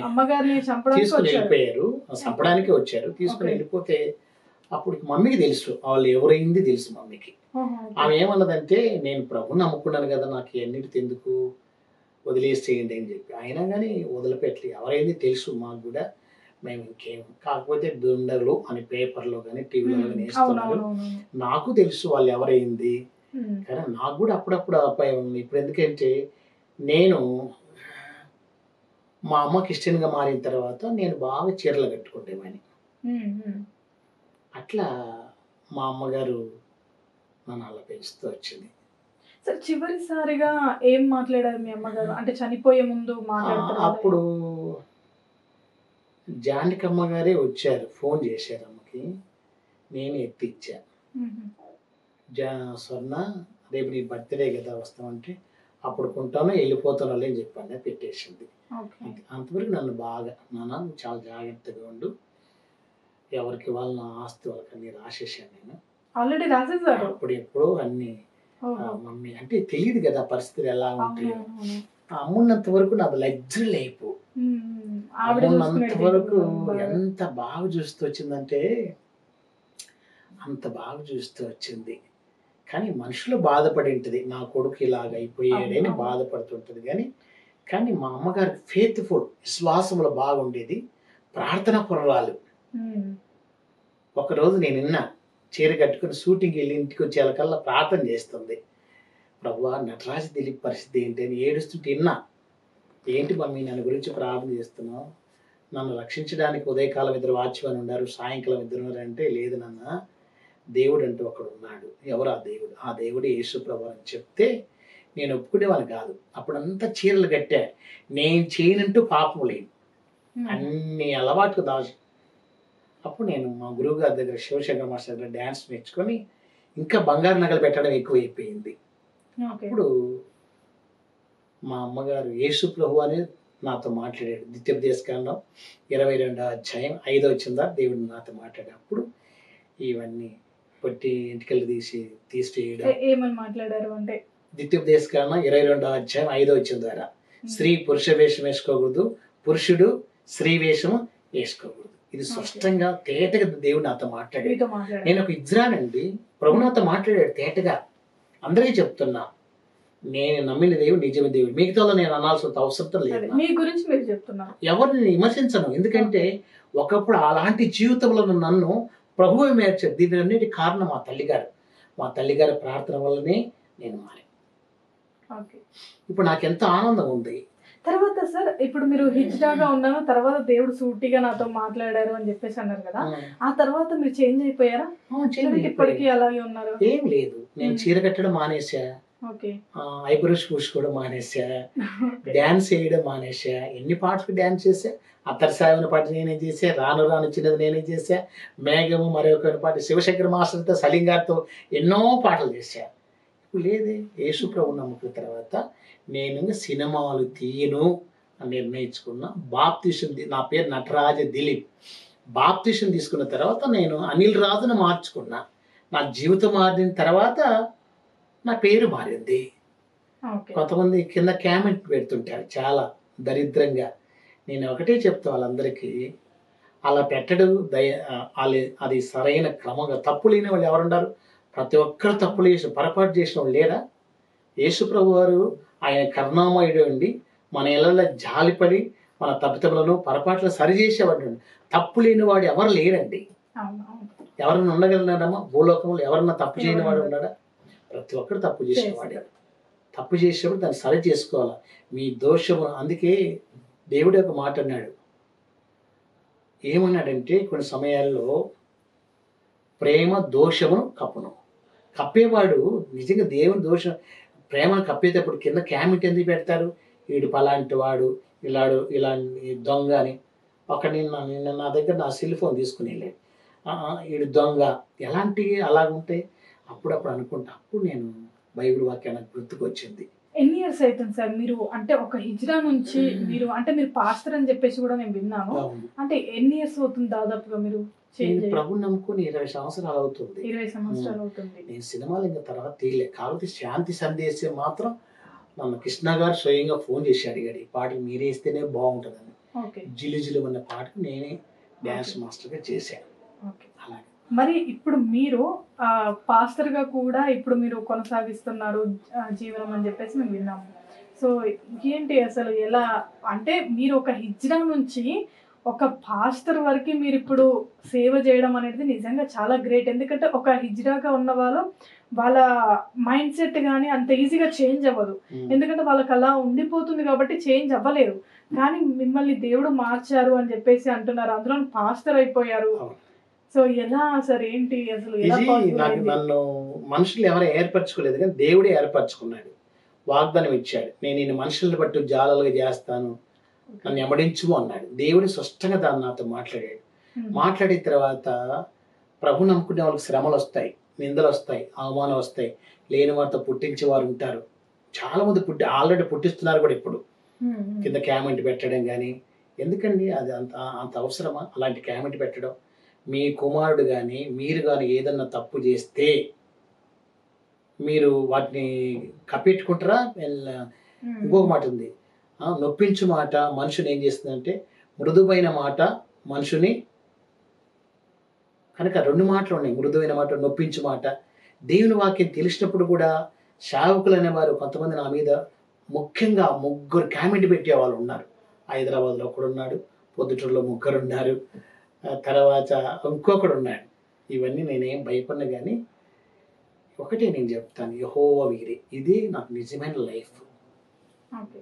Speaker 1: అమ్మగారిని
Speaker 2: తీసుకుని వెళ్ళిపోయారు. చంపడానికి వచ్చారు. తీసుకుని వెళ్ళిపోతే అప్పుడు మమ్మీకి తెలుసు వాళ్ళు ఎవరైంది తెలుసు మమ్మీకి. ఆమె ఏమన్నదంటే, నేను ప్రభుని నమ్ముకున్నాను కదా, నాకు ఎన్నిటికి ఎందుకు, వదిలేసేయండి అని చెప్పి. అయినా కానీ వదిలిపెట్టలేదు. ఎవరైంది తెలుసు మాకు కూడా. మేము ఇంకేం కాకపోతే దుండగులు అని పేపర్లో కానీ టీవీలో కానీ వేస్తున్నారు. నాకు తెలుసు వాళ్ళు ఎవరైంది. కానీ నాకు కూడా అప్పుడప్పుడు అబ్బాయి ఉంది. ఇప్పుడు ఎందుకంటే నేను మా అమ్మ క్రిస్టియన్గా మారిన తర్వాత నేను బాగా చీరలు కట్టుకుంటేమని. అట్లా మా అమ్మగారు నన్ను అలా పెంచుతూ వచ్చింది.
Speaker 1: సార్ చివరిసారిగా ఏం మాట్లాడారు మీ అమ్మగారు? అంటే చనిపోయే ముందు మాట్లాడారు.
Speaker 2: అప్పుడు జానకమ్మ గారే వచ్చారు, ఫోన్ చేశారు అమ్మకి. నేను ఎత్తిచ్చా. స్వర్ణ రేపు నీ బర్త్డే కదా వస్తామంటే, అప్పుడు కొంటాను వెళ్ళిపోతాను అని చెప్పండి, పెట్టేసింది. అంతవరకు నన్ను బాగా, నాన్న చాలా జాగ్రత్తగా ఉండు, ఎవరికి వాళ్ళ ఆస్తి వాళ్ళకి అన్ని రాసేసాను నేను.
Speaker 1: ఆల్రెడీ రాసేసారు
Speaker 2: అప్పుడు ఎప్పుడో అన్ని. మమ్మీ అంటే తెలియదు కదా పరిస్థితులు ఎలా ఉంటాయో. అమ్మున్నంత వరకు నాది లగ్జరీ లైఫ్. అమ్మున్నంత వరకు ఎంత బాగా చూస్తూ వచ్చిందంటే అంత బాగా చూస్తూ వచ్చింది. కానీ మనుషులు బాధపడి ఉంటుంది, నా కొడుకు ఇలాగ అయిపోయాడని బాధపడుతుంటది. కానీ మా అమ్మగారికి ఫెయిత్ఫుల్, విశ్వాసంలో బాగుండేది, ప్రార్థన పురాలు. ఒకరోజు నేను చీర కట్టుకుని షూటింగ్కి వెళ్ళి ఇంటికి వచ్చేకల్లా ప్రార్థన చేస్తుంది. ప్రభువా నటరాజ దిలీప్ పరిస్థితి ఏంటి అని ఏడుస్తుంటే విన్నా. ఏంటి మమ్మీ నన్ను గురించి ప్రార్థన చేస్తున్నావు, నన్ను రక్షించడానికి ఉదయకాలం 2 వాచ్మెన్ ఉన్నారు, సాయంకాలం 2 ఉన్నారు అంటే, లేదు నాన్న దేవుడు అంటూ ఒకడు ఉన్నాడు. ఎవరు ఆ దేవుడు? ఆ దేవుడు యేసు ప్రభు అని చెప్తే నేను ఒప్పుకునేవాను కాదు. అప్పుడంతా చీరలు కట్టా, నేను చేయనంటూ పాపం లేదు, అన్ని అలవాట్లు దాచి. అప్పుడు నేను మా గురువు గారి దగ్గర శివశంకర్ మాస్టర్ దగ్గర డ్యాన్స్ నేర్చుకొని ఇంకా బంగారు నగలు పెట్టడం ఎక్కువైపోయింది. అప్పుడు మా అమ్మగారు యేసు ప్రభు అని నాతో మాట్లాడాడు. ద్వితీయోపదేశకాండం 22వ అధ్యాయం 5వ వచనం దేవుడు నాతో మాట్లాడాడు. అప్పుడు ఇవన్నీ పొట్టి ఇంటికెళ్ళి తీసేయడం.
Speaker 1: ఏమని మాట్లాడారు అంటే
Speaker 2: ద్వితీయోపదేశకాండం 22వ అధ్యాయం 5వ వచనం ద్వారా స్త్రీ పురుష వేషం వేసుకోకూడదు, పురుషుడు స్త్రీ వేషం వేసుకోకూడదు. ఇది స్పష్టంగా తేటగా దేవుడు నాతో మాట్లాడాడు. నేను ఒక ఇజ్రానండి, ప్రభు నాతో మాట్లాడాడు తేటగా. అందరికీ చెప్తున్నా, నేను నమ్మిన దేవుడు నిజమైన దేవుడు. మిగతా నేను అనాల్సిన అవసరం లేదు.
Speaker 1: మీ గురించి మీరు చెప్తున్నారు,
Speaker 2: ఎవరిని విమర్శించను. ఎందుకంటే ఒకప్పుడు అలాంటి జీవితంలో నన్ను ప్రభువే మేర్చాడు. దీని అన్నిటి కారణం మా తల్లిగారి ప్రార్థన వల్లనే నేను మారాను. ఇప్పుడు నాకెంత ఆనందం ఉంది.
Speaker 1: తర్వాత సార్, ఇప్పుడు మీరు హిజ్రాగా ఉన్నాను, తర్వాత దేవుడు సూటిగా నాతో మాట్లాడారు అని చెప్పేసి అన్నారు కదా, ఆ తర్వాత మీరు చేంజ్ అయిపోయారా? ఇప్పటికీ అలాగే ఉన్నారు?
Speaker 2: ఏం లేదు, నేను చీర కట్టడం మానేసా, ఐబ్రోస్ పూసుకోవడం మానేసా, డాన్స్ చేయడం మానేసా. ఎన్ని పాటలు డాన్స్ చేసా. అత్తరసాయమైన పాట నేనే చేసా, రాను రాను చిన్నది నేనే చేసా, మేఘము మరొక పాట శివశంకర్ మాస్టర్తో సలీం గారితో ఎన్నో పాటలు చేశా. ఇప్పుడు లేదే. యేసు ప్రభు నమ్ముకున్న తర్వాత నేను సినిమాలు తీయను అని నిర్ణయించుకున్నా. బాప్తిసం, నా పేరు నటరాజ దిలీప్. బాప్తిసం తీసుకున్న తర్వాత నేను అనిల్ రాజును మార్చుకున్నా. నా జీవితం మారిన తర్వాత నా పేరు మారింది. కొంతమంది కింద కామెంట్ పెడుతుంటారు చాలా దరిద్రంగా. నేను ఒకటే చెప్తా వాళ్ళందరికీ, అలా పెట్టడు అది సరైన క్రమంగా. తప్పు లేని వాళ్ళు ఎవరున్నారు? ప్రతి ఒక్కరు తప్పులు చేసిన, పొరపాటు చేసిన వాళ్ళు లేరా? యేసు ప్రభు వారు ఆయన కరుణామయుడు అండి. మన ఇళ్ళల్లో జాలిపడి మన తప్పితములను పొరపాట్లు సరిచేసేవాడు. తప్పు లేని వాడు ఎవరు లేరండి. ఎవరన్నా ఉండగలనాడమ్మా భూలోకంలో? ఎవరన్నా తప్పు చేయని వాడు ఉన్నాడా? ప్రతి ఒక్కరు తప్పు చేసేవాడే. తప్పు చేసేవాడు దాన్ని సరి చేసుకోవాలి. మీ దోషము. అందుకే దేవుడు ఒక మాట అన్నాడు. ఏమన్నాడంటే, కొన్ని సమయాల్లో ప్రేమ దోషమును కప్పును. కప్పేవాడు నిజంగా దేవుని దోషం ప్రేమను కప్పేటప్పుడు కింద కామెంట్ ఎందుకు పెడతారు? వీడు పలాంటి వాడు, ఇలా దొంగ అని. ఒక నిన్న నా దగ్గర నా సెల్ ఫోన్ తీసుకుని వెళ్ళాడు. వీడు దొంగ ఎలాంటివి అలాగుంటే అప్పుడప్పుడు అనుకుంటా. అప్పుడు నేను బైబిల్ వాక్యానికి గుర్తుకొచ్చింది.
Speaker 1: ఎన్ని ఇయర్స్ అవుతుంది సార్ మీరు అంటే ఒక హిజ్రా నుంచి మీరు అంటే మీరు పాస్టర్ అని చెప్పేసి కూడా నేను విన్నాను. అంటే ఎన్ని ఇయర్స్ అవుతుంది దాదాపుగా మీరు?
Speaker 2: ప్రభు నమ్ముకుని 20 సంవత్సరాలు అవుతుంది.
Speaker 1: 20 సంవత్సరాలు అవుతుంది.
Speaker 2: నేను సినిమాలు ఇంకా తర్వాత తీయలే. కాబట్టి శాంతి సందేశం మాత్రం నన్ను కృష్ణ గారు స్వయంగా ఫోన్ చేసి అడిగాడు, ఈ పాటలు మీరే ఇస్తేనే బాగుంటుందని. జిలుజిలు అన్న పాటకు నేనే డ్యాన్స్ మాస్టర్గా చేశాను. అలాగే
Speaker 1: మరి ఇప్పుడు మీరు పాస్టర్ గా కూడా ఇప్పుడు మీరు కొనసాగిస్తున్నారు జీవనం అని చెప్పేసి మేము విన్నాము. సో ఏంటి అసలు ఎలా అంటే మీరు ఒక హిజ్రా నుంచి ఒక పాస్టర్ వరకు మీరు ఇప్పుడు సేవ చేయడం అనేది నిజంగా చాలా గ్రేట్. ఎందుకంటే ఒక హిజ్రాగా ఉన్న వాళ్ళు వాళ్ళ మైండ్ సెట్ కానీ అంత ఈజీగా చేంజ్ అవ్వదు. ఎందుకంటే వాళ్ళకి అలా ఉండిపోతుంది కాబట్టి చేంజ్ అవ్వలేరు. కానీ మిమ్మల్ని దేవుడు మార్చారు అని చెప్పేసి అంటున్నారు, అందులో పాస్టర్ అయిపోయారు. సో ఎలా సార్ ఏంటి అసలు?
Speaker 2: నాకు నన్ను మనుషులు ఎవరు ఏర్పరచుకోలేదు కానీ దేవుడే ఏర్పరచుకున్నాడు. వాగ్దానం ఇచ్చాడు, నేను ఈ మనుషుల్ని బట్టి జాలలుగా చేస్తాను, నన్ను ఎమడించుము అన్నాడు. దేవుడు స్పష్టంగా దాన్ని నాతో మాట్లాడాడు. మాట్లాడిన తర్వాత ప్రభు నమ్ముకునే వాళ్ళకి శ్రమలు వస్తాయి, నిందలు వస్తాయి, అవమానాలు వస్తాయి. లేని వారితో పుట్టించే వారు ఉంటారు. చాలా మంది ఆల్రెడీ పుట్టిస్తున్నారు కూడా. ఇప్పుడు కింద కామెంట్ పెట్టడం కానీ ఎందుకండి? అది అంత అవసరమా అలాంటి కామెంట్ పెట్టడం? మీ కుమారుడు కానీ మీరు కానీ ఏదన్నా తప్పు చేస్తే మీరు వాటిని కప్పెట్టుకుంటారా? ఇంకొక మాట ఉంది, నొప్పించు మాట మనుషుని ఏం చేస్తుందంటే మృదువైన మాట మనుషుని. కనుక 2 మాటలు ఉన్నాయి, మృదువైన మాట, నొప్పించు మాట. దేవుని వాక్యం తెలిసినప్పుడు కూడా సేవకులు అనేవారు కొంతమంది నా మీద ముఖ్యంగా 3 కామెంట్ పెట్టే వాళ్ళు ఉన్నారు. హైదరాబాద్లో ఒకడున్నాడు, పొద్దుటూరులో 3 ఉన్నారు, తర్వాత ఇంకొకడు ఉన్నాడు. ఇవన్నీ నేనేం భయపడినా కానీ ఒక ఒకటే నేను చెప్తాను, యెహోవా వీరే, ఇది నాకు నిజమైన లైఫ్.
Speaker 1: ఓకే.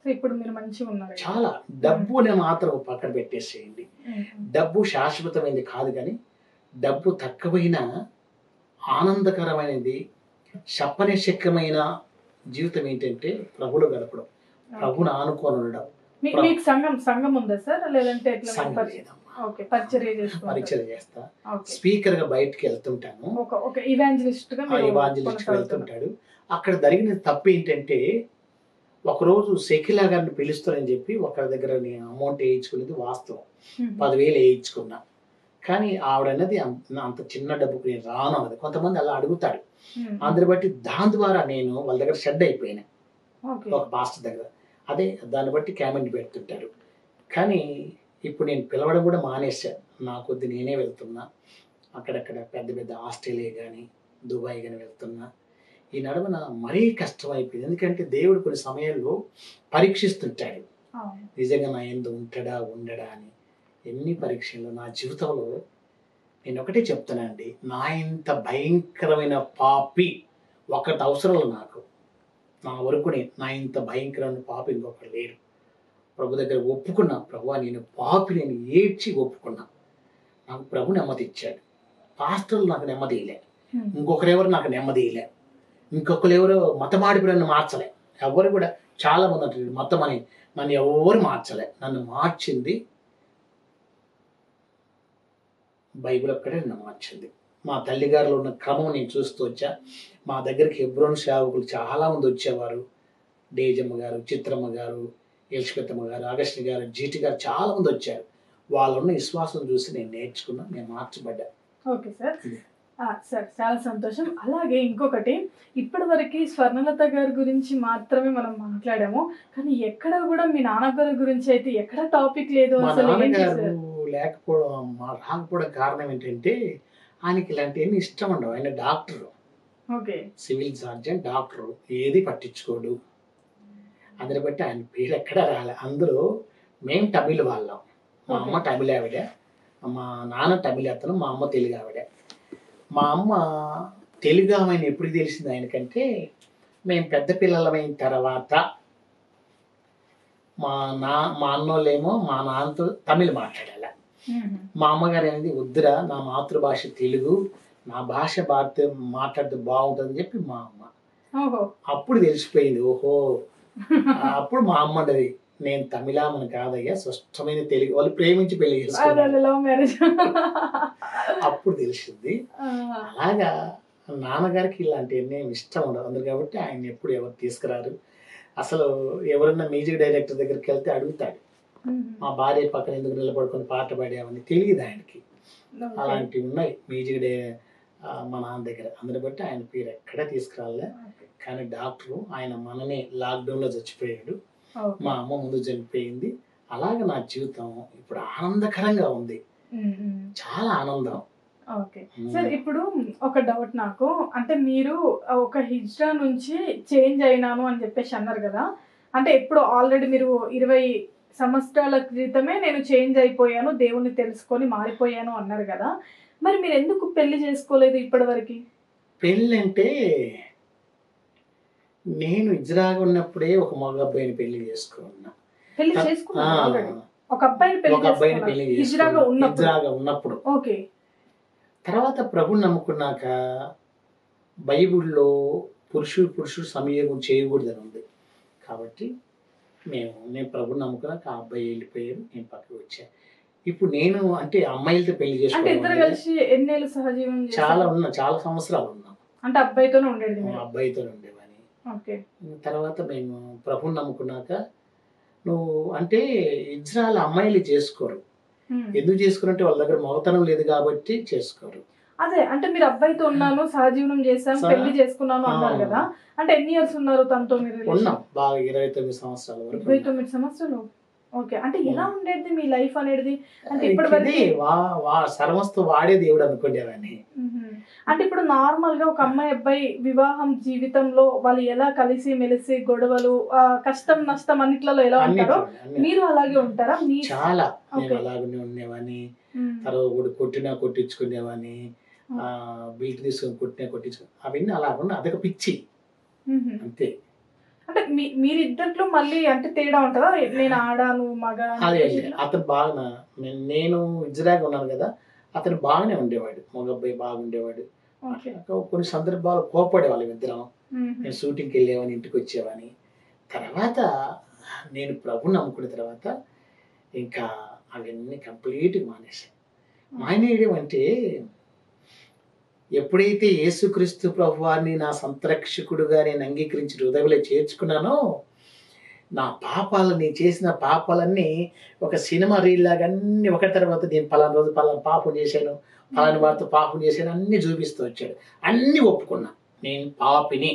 Speaker 1: సో ఇప్పుడు మీరు మంచిగా ఉన్నారు.
Speaker 2: చాలా డబ్బుని మాత్రం పక్కన పెట్టేసేయండి. డబ్బు శాశ్వతమైనది కాదు, కానీ డబ్బు తక్కువైన ఆనందకరమైనది శక్యమైన జీవితం ఏంటంటే ప్రభులో గడపడం, ప్రభుని ఆనుకొని ఉండడం.
Speaker 1: మీకు సంఘం ఉందా సార్, లేదంటే ఎట్లా?
Speaker 2: సంఘం లేదమ్మా.
Speaker 1: ఓకే, పరిచర్య
Speaker 2: చేస్తా. స్పీకర్ గా బయటకి వెళ్తుంటాను,
Speaker 1: ఇవాంజలిస్ట్ గా
Speaker 2: వెళ్తుంటాడు. అక్కడ జరిగిన తప్పు ఏంటంటే, ఒకరోజు శకిలా గారిని పిలుస్తానని చెప్పి ఒకరి దగ్గర నేను అమౌంట్ వేయించుకునేది వాస్తవం, 10,000 వేయించుకున్నా. కానీ ఆవిడన్నది అంత చిన్న డబ్బుకు నేను రాను అన్నది. కొంతమంది అలా అడుగుతాడు, అందరి బట్టి దాని ద్వారా నేను వాళ్ళ దగ్గర షెడ్ అయిపోయినా, ఒక పాస్టర్ దగ్గర. అదే దాన్ని బట్టి కామెంట్ పెడుతుంటారు. కానీ ఇప్పుడు నేను పిలవడం కూడా మానేశాను, నా కొద్ది నేనే వెళ్తున్నా. అక్కడక్కడ పెద్ద పెద్ద ఆస్ట్రేలియా కానీ దుబాయ్ కానీ వెళ్తున్నా. ఈ నడుమన మరీ కష్టం అయిపోయింది. ఎందుకంటే దేవుడు కొన్ని సమయాల్లో పరీక్షిస్తుంటాడు, నిజంగా నా ఎందు ఉంటాడా ఉండడా అని. ఎన్ని పరీక్షలు నా జీవితంలో. నేను ఒకటే చెప్తానండి, నా ఇంత భయంకరమైన పాపి ఒకటి అవసరం నాకు. నా వరకు నా ఇంత భయంకరమైన పాపి ఇంకొకరు లేరు. ప్రభు దగ్గర ఒప్పుకున్నా, ప్రభు నేను పాపి, నేను ఏడ్చి ఒప్పుకున్నా. నాకు ప్రభు నెమ్మది ఇచ్చాడు. పాస్టర్లు నాకు నెమ్మది ఇలే, ఇంకొకరెవరు నాకు నెమ్మది ఇలే, ఇంకొకరు ఎవరో మతమాడిపురನ್ನು మార్చలే. ఎవరు కూడా చాలా మంది అంటారు మతం అని, నన్ను ఎవరు మార్చలే. నన్ను మార్చింది బైబిల్ ఒక్కడే నన్ను మార్చింది. మా తల్లిగారులో ఉన్న క్రమం నేను చూస్తూ వచ్చా. మా దగ్గరికి హెబ్రోన్ సేవకులు చాలా మంది వచ్చేవారు. డేజమ్మ గారు, చిత్రమ్మ గారు, ఎలిషబెత్తమ్మ గారు, అగస్టిన్ గారు, జీటి గారు చాలా మంది వచ్చారు. వాళ్ళున్న విశ్వాసం చూసి నేను నేర్చుకున్నా, నేను మార్చబడ్డా.
Speaker 1: ఓకే సార్, సార్ చాలా సంతోషం. అలాగే ఇంకొకటి, ఇప్పటి వరకు స్వర్ణలత గారి గురించి మాత్రమే మనం మాట్లాడాము, కానీ ఎక్కడ కూడా మీ నాన్నగారి గురించి అయితే ఎక్కడ టాపిక్ లేదు. అసలు
Speaker 2: లేకపోవడం, రాకపోవడం కారణం ఏంటంటే, ఆయనకి ఇలాంటివన్నీ ఇష్టం ఉండవు. ఆయన డాక్టర్, సివిల్ సర్జన్ డాక్టర్, ఏది పట్టించుకోడు. అందరి బట్టి ఆయన పేరు ఎక్కడ రాలే. అందులో మేము తమిళ వాళ్ళం. మా అమ్మ తమిళ ఆవిడ, మా నాన్న తమిళ అతను, మా అమ్మ తెలుగు ఆవిడ. మా అమ్మ తెలుగు ఆమెను ఎప్పుడు తెలిసింది ఆయనకంటే, మేము పెద్ద పిల్లలమైన తర్వాత మా అన్నోళ్ళేమో మా నాన్నతో తమిళ మాట్లాడాల. మా అమ్మగారు అనేది వద్దురా, నా మాతృభాష తెలుగు, నా భాష మాట్లాడితే బాగుంటుందని చెప్పి మా అమ్మ. అప్పుడు తెలిసిపోయింది, ఓహో. అప్పుడు మా అమ్మ అంటది, నేను తమిళామని కాదయ్యా, స్పష్టమైన తెలుగు. వాళ్ళు ప్రేమించి పెళ్లి చేసుకున్నారు. అప్పుడు తెలిసింది. అలాగా నాన్నగారికి ఇలాంటివన్నీ ఇష్టం ఉండదు. అందుకు కాబట్టి ఆయన ఎప్పుడు ఎవరు తీసుకురారు. అసలు ఎవరన్నా మ్యూజిక్ డైరెక్టర్ దగ్గరికి వెళ్తే అడుగుతాడు, మా భార్య పక్కన ఎందుకు నిలబడుకొని పాట పాడామని. తెలియదు ఆయనకి. అలాంటివి ఉన్నాయి మ్యూజిక్ మా నాన్న దగ్గర. అందుని బట్టి ఆయన పేరు ఎక్కడా తీసుకురాలే. కానీ డాక్టరు ఆయన మననే లాక్డౌన్లో చచ్చిపోయాడు. మా అమ్మ ముందు చనిపోయింది. అలాగే నా జీవితం ఇప్పుడు ఆనందకరంగా ఉంది, చాలా ఆనందం.
Speaker 1: ఓకే సార్, ఇప్పుడు ఒక డౌట్ నాకు, అంటే మీరు ఒక హిజ్రా నుంచి చేంజ్ అయినాను అని చెప్పేసి అన్నారు కదా, అంటే ఎప్పుడు ఆల్రెడీ మీరు 20 సంవత్సరాల క్రితమే నేను చేంజ్ అయిపోయాను, దేవుణ్ణి తెలుసుకొని మారిపోయాను అన్నారు కదా, మరి మీరు ఎందుకు పెళ్లి చేసుకోలేదు ఇప్పటి వరకు?
Speaker 2: పెళ్ళి అంటే, నేను ఇజ్రాగా ఉన్నప్పుడే ఒక మగ అబ్బాయిని పెళ్లి చేసుకున్నా.
Speaker 1: పెళ్లి చేసుకున్నా? ఒక అబ్బాయిని పెళ్లి ఇజ్రాగా
Speaker 2: ఉన్నప్పుడు.
Speaker 1: ఓకే.
Speaker 2: తర్వాత ప్రభుని నమ్ముకున్నాక బైబిల్లో పురుషుడు సంయోగం చేయకూడదని ఉంది. కాబట్టి నేను ప్రభుని నమ్ముకున్నాక ఆ అబ్బాయి వెళ్ళిపోయారు, నేను పక్కకి వచ్చాను. ఇప్పుడు నేను అంటే అమ్మాయిలతో పెళ్లి
Speaker 1: చేసుకోవాలి,
Speaker 2: చాలా సంవత్సరాలు ఉన్నాం.
Speaker 1: అంటే అబ్బాయితోనే
Speaker 2: ఉండేవాని. తర్వాత మేము ప్రభుని నమ్ముకున్నాక, నువ్వు అంటే ఇజ్రాయెల్ అమ్మాయిలు చేసుకోరు. ఎందుకు చేసుకోరంటే వాళ్ళ దగ్గర మగతనం లేదు కాబట్టి చేసుకోరు.
Speaker 1: అదే, అంటే మీరు అబ్బాయితో ఉన్నాను, సహజీవనం చేశాను, పెళ్లి చేసుకున్నాను అన్నారు కదా, అంటే ఎన్ని ఇయర్స్ ఉన్నారు తనతో మీరు?
Speaker 2: ఉన్నాం బాగా 29 సంవత్సరాల వరకు.
Speaker 1: 29 సంవత్సరాలు. ఓకే, అంటే ఎలా ఉండేది మీ లైఫ్ అనేది? అంటే ఇప్పటి
Speaker 2: సర్వస్తు వాడే దేవుడు అనుకునేవాడిని.
Speaker 1: అంటే ఇప్పుడు నార్మల్ గా ఒక అమ్మాయి అబ్బాయి వివాహం జీవితంలో వాళ్ళు ఎలా కలిసి మెలిసి గొడవలు, కష్టం నష్టం అన్నిట్లలో ఎలా ఉంటారో మీరు అలాగే ఉంటారా?
Speaker 2: చాలా నేను అలాగనే ఉండేవాని. తర్వాత కొట్టినా కొట్టించుకునేవాని. బీట్ తీసుకొని కొట్టించు అవన్నీ అలా ఉన్న అదొక పిచ్చి అంతే.
Speaker 1: అంటే మీరిద్దరిలో మళ్ళీ అంటే తేడా ఉంటుందా? నేను ఆడాను మగ
Speaker 2: అదే అతను బాగా నేను ఇజ్రాగా ఉన్నాను కదా, అతను బాగానే ఉండేవాడు, మగ అబ్బాయి బాగుండేవాడు. కొన్ని సందర్భాలు కోపడేవాళ్ళు ఇద్దరం. నేను షూటింగ్కి వెళ్ళేవాని, ఇంటికి వచ్చేవాని. తర్వాత నేను ప్రభుని నమ్ముకున్న తర్వాత ఇంకా అవన్నీ కంప్లీట్గా మానేశాను. మానేయడం అంటే ఎప్పుడైతే యేసుక్రీస్తు ప్రభు వారిని నా సంరక్షకుడుగా నేను అంగీకరించి హృదయంలో చేర్చుకున్నానో, నా పాపాలు, నేను చేసిన పాపాలన్నీ ఒక సినిమా రీల్ లాగా అన్ని ఒక తర్వాత నేను పలానా రోజు పలానా పాపం చేశాను, పలాని వారితో పాపం చేశాను అన్ని చూపిస్తూ వచ్చాడు. అన్ని ఒప్పుకున్నా, నేను పాపిని.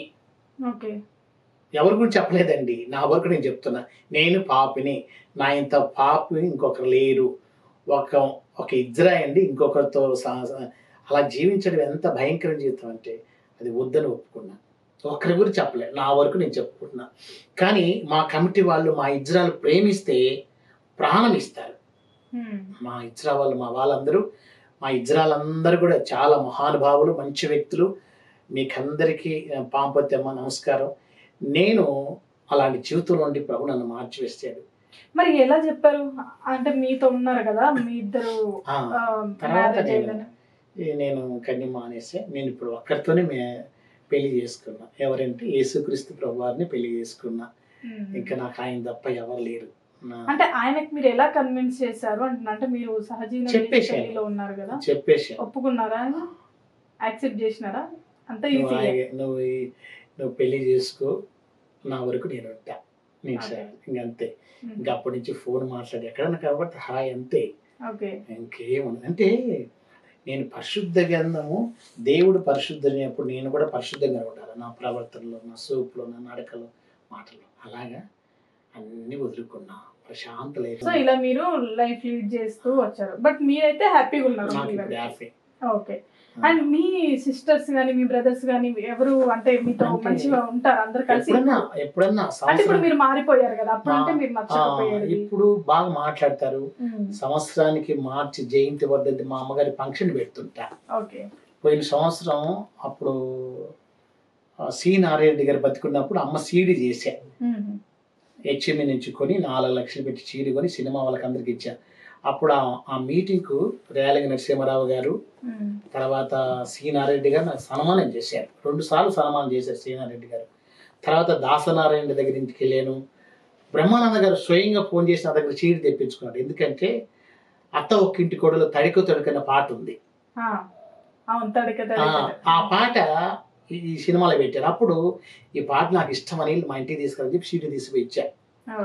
Speaker 2: ఎవరి గురించి చెప్పలేదండి, నా వరకు నేను చెప్తున్నా, నేను పాపిని, నా ఇంత పాపి ఇంకొకరు లేరు, ఒక ఇజ్రాయండి ఇంకొకరితో అలా జీవించడం ఎంత భయంకర జీవితం అంటే అది వద్దని ఒప్పుకున్నా. ఒక్కరి గురించి చెప్పలే, నా వరకు నేను చెప్పుకుంటున్నా. కానీ మా కమిటీ వాళ్ళు మా ఇజ్రాయల్ ప్రేమిస్తే ప్రాణం ఇస్తారు. మా ఇజ్రా వాళ్ళు, మా వాళ్ళందరూ, మా ఇజ్రాయల్ అందరూ కూడా చాలా మహానుభావులు, మంచి వ్యక్తులు. మీకందరికీ పాంపత్యమ్మ నమస్కారం. నేను అలాంటి జీవితంలో ఉండి ప్రభు నన్ను మార్చివేస్తాడు.
Speaker 1: మరి ఎలా చెప్పారు? అంటే మీతో ఉన్నారు కదా మీ ఇద్దరు,
Speaker 2: తర్వాత నేను కన్య మానేసి నేను ఇప్పుడు ఒక్కరితోనే పెళ్లి చేసుకున్నా. ఎవరంటే యేసుక్రీస్తు ప్రభు వారిని పెళ్లి చేసుకున్నా. ఇంకా నాకు ఆయన తప్ప ఎవరు లేరు.
Speaker 1: అంటే ఆయనకి మీరు ఎలా కన్విన్స్ చేశారు? అంటే మీరు సహజీవనంలో ఉన్నారు కదా, చెప్పేసి ఒప్పుకున్నారా? ఆయన యాక్సెప్ట్ చేసినారా? అంత ఈజీ.
Speaker 2: నువ్వు పెళ్లి చేసుకో, నా వరకు నేను ఉంటా, ఇంకంతే. ఇంకా అప్పటి నుంచి ఫోన్ మాట్లాడి ఎక్కడన్నా కాబట్టి హాయ్ అంతే, ఇంకేముంది. అంటే నేను పరిశుద్ధ గ్రంథము, దేవుడు పరిశుద్ధమైనప్పుడు నేను కూడా పరిశుద్ధంగా ఉండాలి. నా ప్రవర్తనలో, నా సూపులో, నా నడకలో, మాటలో. అలాగా అన్ని వదులుకున్నా, ప్రశాంత లైఫ్.
Speaker 1: సో ఇలా మీరు లైఫ్ లీడ్ చేస్తూ వచ్చారు. బట్ మీరైతే హ్యాపీగా ఉన్నారు.
Speaker 2: Happy.
Speaker 1: Okay. And me sisters గానీ, మీ బ్రదర్స్ గానీ ఎవరు అంటే మీతో మంచిగా ఉంటారు అందరు కలిసి?
Speaker 2: ఎప్పుడన్నా
Speaker 1: అంటే ఇప్పుడు మీరు మారిపోయారు కదా, అప్పుడు అంటే మీరు నచ్చకపోయారు,
Speaker 2: ఇప్పుడు బాగా మాట్లాడతారు. సంవత్సరానికి మార్చి జయంతి వర్ధంతి మా అమ్మగారి ఫంక్షన్ పెడుతుంటా. పోయిన సంవత్సరం అప్పుడు సి నారాయణ గారు బతికున్నప్పుడు అమ్మ సీడీ చేశా. హెచ్ఎంఈ నుంచి కొని 4 లక్షలు పెట్టి సీడీ కొని సినిమా వాళ్ళకి అందరికి ఇచ్చా. అప్పుడు ఆ మీటింగ్కు రేలంగి నరసింహారావు గారు, తర్వాత సీనారెడ్డి గారు నాకు సన్మానం చేశారు. 2 సార్లు సన్మానం చేశారు సీనారెడ్డి గారు. తర్వాత దాసనారాయణ దగ్గర ఇంటికి వెళ్ళాను. బ్రహ్మానంద గారు స్వయంగా ఫోన్ చేసి నా దగ్గర చీడి తెప్పించుకున్నాడు. ఎందుకంటే అత్త ఒక్కింటి కొడలో తడికో తడికన్న పాట ఉంది. ఆ పాట ఈ సినిమాలో పెట్టారు. అప్పుడు ఈ పాట నాకు ఇష్టమని మా ఇంటికి తీసుకెళ్ళి చెప్పి సీడీ తీసుకుపోయి ఇచ్చా.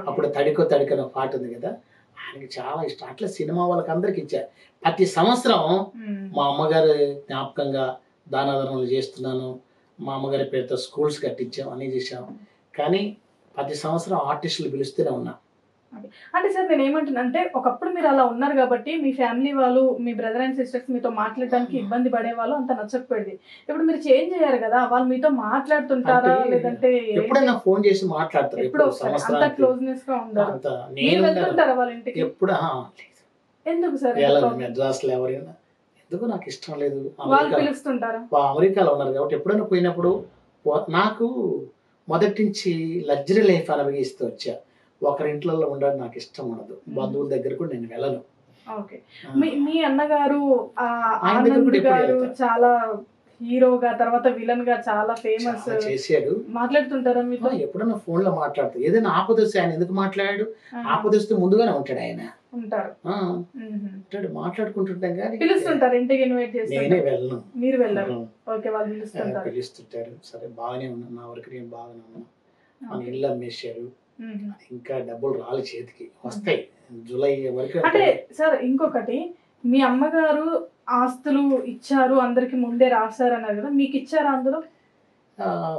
Speaker 2: అప్పుడు తడికో తడికన్న పాట ఉంది కదా, ఆయనకి చాలా ఇష్టం. అట్లా సినిమా వాళ్ళకి అందరికి ఇచ్చారు. ప్రతి సంవత్సరం మా అమ్మగారు జ్ఞాపకంగా దానాధరణలు చేస్తున్నాను. మా అమ్మగారి పేరుతో స్కూల్స్ కట్టించాం, అన్నీ చేసాం. కానీ ప్రతి సంవత్సరం ఆర్టిస్టులు పిలుస్తూనే ఉన్నా.
Speaker 1: అంటే సార్ నేను ఏమంటున్నా అంటే, ఒకప్పుడు మీరు అలా ఉన్నారు కాబట్టి మీ ఫ్యామిలీ వాళ్ళు, మీ బ్రదర్ అండ్ సిస్టర్స్ మీతో మాట్లాడడానికి ఇబ్బంది పడేవాళ్ళు, అంత నచ్చకపోయేది. ఇప్పుడు మీరు చేంజ్ అయ్యారు కదా, వాళ్ళు మీతో మాట్లాడుతుంటారా లేదంటే
Speaker 2: ఎప్పుడైనా ఫోన్ చేసి మాట్లాడతారు?
Speaker 1: అంత క్లోజ్నెస్ గా ఉండరు. మీరు వెళ్తుంటారా వాళ్ళ ఇంటికి?
Speaker 2: ఎప్పుడు
Speaker 1: ఎందుకు సార్?
Speaker 2: మెడ్రాస్ లో ఎవరైనా ఎందుకు నాకు ఇష్టం లేదు.
Speaker 1: వాళ్ళు పిలుస్తుంటారా?
Speaker 2: అమెరికాలో ఉన్నారు కాబట్టి ఎప్పుడైనా పోయినప్పుడు నాకు మొదటి నుంచి లగ్జరీ లైఫ్ అనుభవిస్తూ వచ్చా. ఒకరింట్లో ఉండడం నాకు ఇష్టం ఉండదు. బంధువుల దగ్గర కూడా నేను వెళ్ళను.
Speaker 1: మీ అన్నగారు ఆనంద్ గారు చాలా హీరోగా, తర్వాత విలన్ గా చాలా ఫేమస్
Speaker 2: చేశాడు.
Speaker 1: మాట్లాడుతుంటారా మీతో?
Speaker 2: ఎప్పుడన్నా ఫోన్ లో మాట్లాడుతూ ఏదైనా ఆపదొస్తే ఆయన ఎందుకు మాట్లాడాడు? ఆపదొస్తే ముందుగానే ఉంటాడు ఆయన. ఉంటాడు, మాట్లాడుకుంటుంటాం. కానీ
Speaker 1: పిలుస్తుంటారు ఇంటికి, ఇన్వైట్ చేస్తారు.
Speaker 2: నేనే వెళ్ళను.
Speaker 1: మీరు వెళ్ళరు? ఓకే, వాళ్ళు
Speaker 2: పిలుస్తుంటారు. సరే బాగానే ఉన్నా, నా వరకు నేను బాగానే ఉన్నా. మన ఇల్లు అమ్మేశారు, ఇంకా డబ్బులు రాలి చేతికి వస్తాయి జూలై వరకు.
Speaker 1: అంటే సార్ ఇంకొకటి, మీ అమ్మగారు ఆస్తులు ఇచ్చారు, అందరికి ముందే రాశారు అన్నారు కదా, మీకు ఇచ్చారా? అందులో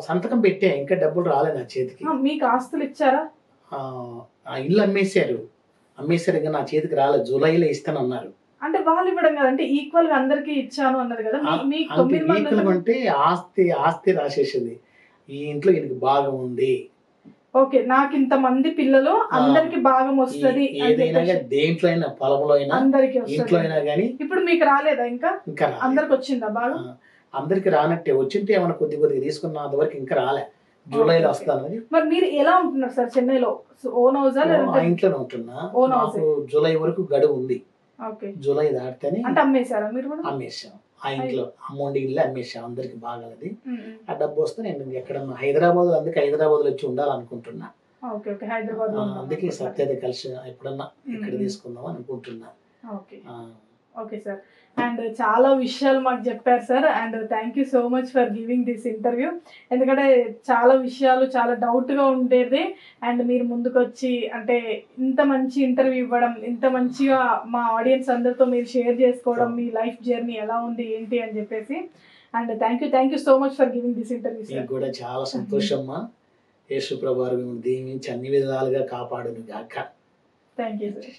Speaker 2: సంతకం పెట్టా, ఇంకా డబ్బులు రాలే నా చేతికి.
Speaker 1: మీకు ఆస్తులు ఇచ్చారా?
Speaker 2: ఇల్లు అమ్మేశారు ఇంకా నా చేతికి రాలేదు. జూలైలో ఇస్తానన్నారు.
Speaker 1: అంటే వాళ్ళు ఇవ్వడం కదంటే ఈక్వల్ గా అందరికి ఇచ్చాను అన్నారు కదా.
Speaker 2: అంటే ఆస్తి రాసేసింది. ఈ ఇంట్లో ఈయనకి బాగా ఉంది,
Speaker 1: ఓకే, నాకు ఇంతమంది పిల్లలు అందరికి భాగం వస్తది అని
Speaker 2: ఏదైనా
Speaker 1: చెప్పేసి
Speaker 2: కానీ దేంట్లో అయినా పొలంలో అయినా
Speaker 1: అందరికి
Speaker 2: ఇంట్లో
Speaker 1: వస్తది.
Speaker 2: అయినా కానీ
Speaker 1: ఇప్పుడు మీకు రాలేదా ఇంకా?
Speaker 2: ఇంకా రాలేదు.
Speaker 1: అందరికి వచ్చిందా భాగం?
Speaker 2: అందరికి రానట్టే వచ్చింటే ఏమైనా కొద్దిగా తీసుకున్న అంతవరకు ఇంకా రాలే. జూలైలో
Speaker 1: ఓకే.
Speaker 2: వస్తానని
Speaker 1: మరి మీరు ఎలా ఉంటున్నారు సార్ చెన్నైలో? ఓన్ హౌసా
Speaker 2: ఆ
Speaker 1: లేదంటే?
Speaker 2: ఇంట్లోనే ఉంటున్నా.
Speaker 1: Own house.
Speaker 2: నాకు జూలై వరకు గడువు ఉంది.
Speaker 1: ఓకే,
Speaker 2: జూలై దాటితేనే
Speaker 1: అంటే అమ్మేశారా మీరు కూడా?
Speaker 2: అమ్మేశాం. ఆ ఇంట్లో అమ్మోండి ఇల్లు అమ్మేశాం. అందరికి బాగాలది.
Speaker 1: ఉమ్, ఉమ్.
Speaker 2: ఆ డబ్బు వస్తే నేను ఎక్కడన్నా హైదరాబాద్, అందుకే హైదరాబాద్ లో వచ్చి ఉండాలనుకుంటున్నా.
Speaker 1: ఓకే ఓకే, హైదరాబాద్ లో ఉన్నాం
Speaker 2: అందుకే
Speaker 1: అనుకుంటున్నారు.
Speaker 2: సత్యత కలిసి ఎప్పుడన్నా ఇక్కడ
Speaker 1: మ్మ్.
Speaker 2: తీసుకుందాం అనుకుంటున్నా.
Speaker 1: ఓకే
Speaker 2: ఆ,
Speaker 1: ఓకే సార్, అండ్ చాలా విషయాలు మాకు చెప్పారు sir, and thank you so much for giving this interview. ఎందుకంటే చాలా విషయాలు చాలా డౌట్గా ఉండేది, అండ్ మీరు ముందుకు వచ్చి అంటే ఇంత మంచి ఇంటర్వ్యూ ఇవ్వడం, ఇంత మంచిగా మా ఆడియన్స్ అందరితో మీరు షేర్ చేసుకోవడం, మీ లైఫ్ జర్నీ ఎలా ఉంది ఏంటి అని చెప్పేసి, and thank you so much for giving this interview
Speaker 2: నీకు
Speaker 1: సార్.
Speaker 2: కూడా చాలా సంతోషమ్మా. యేసు ప్రభువారు మిమ్మల్ని దీవించి అన్ని విధాలుగా కాపాడును గాక.
Speaker 1: Thank you sir.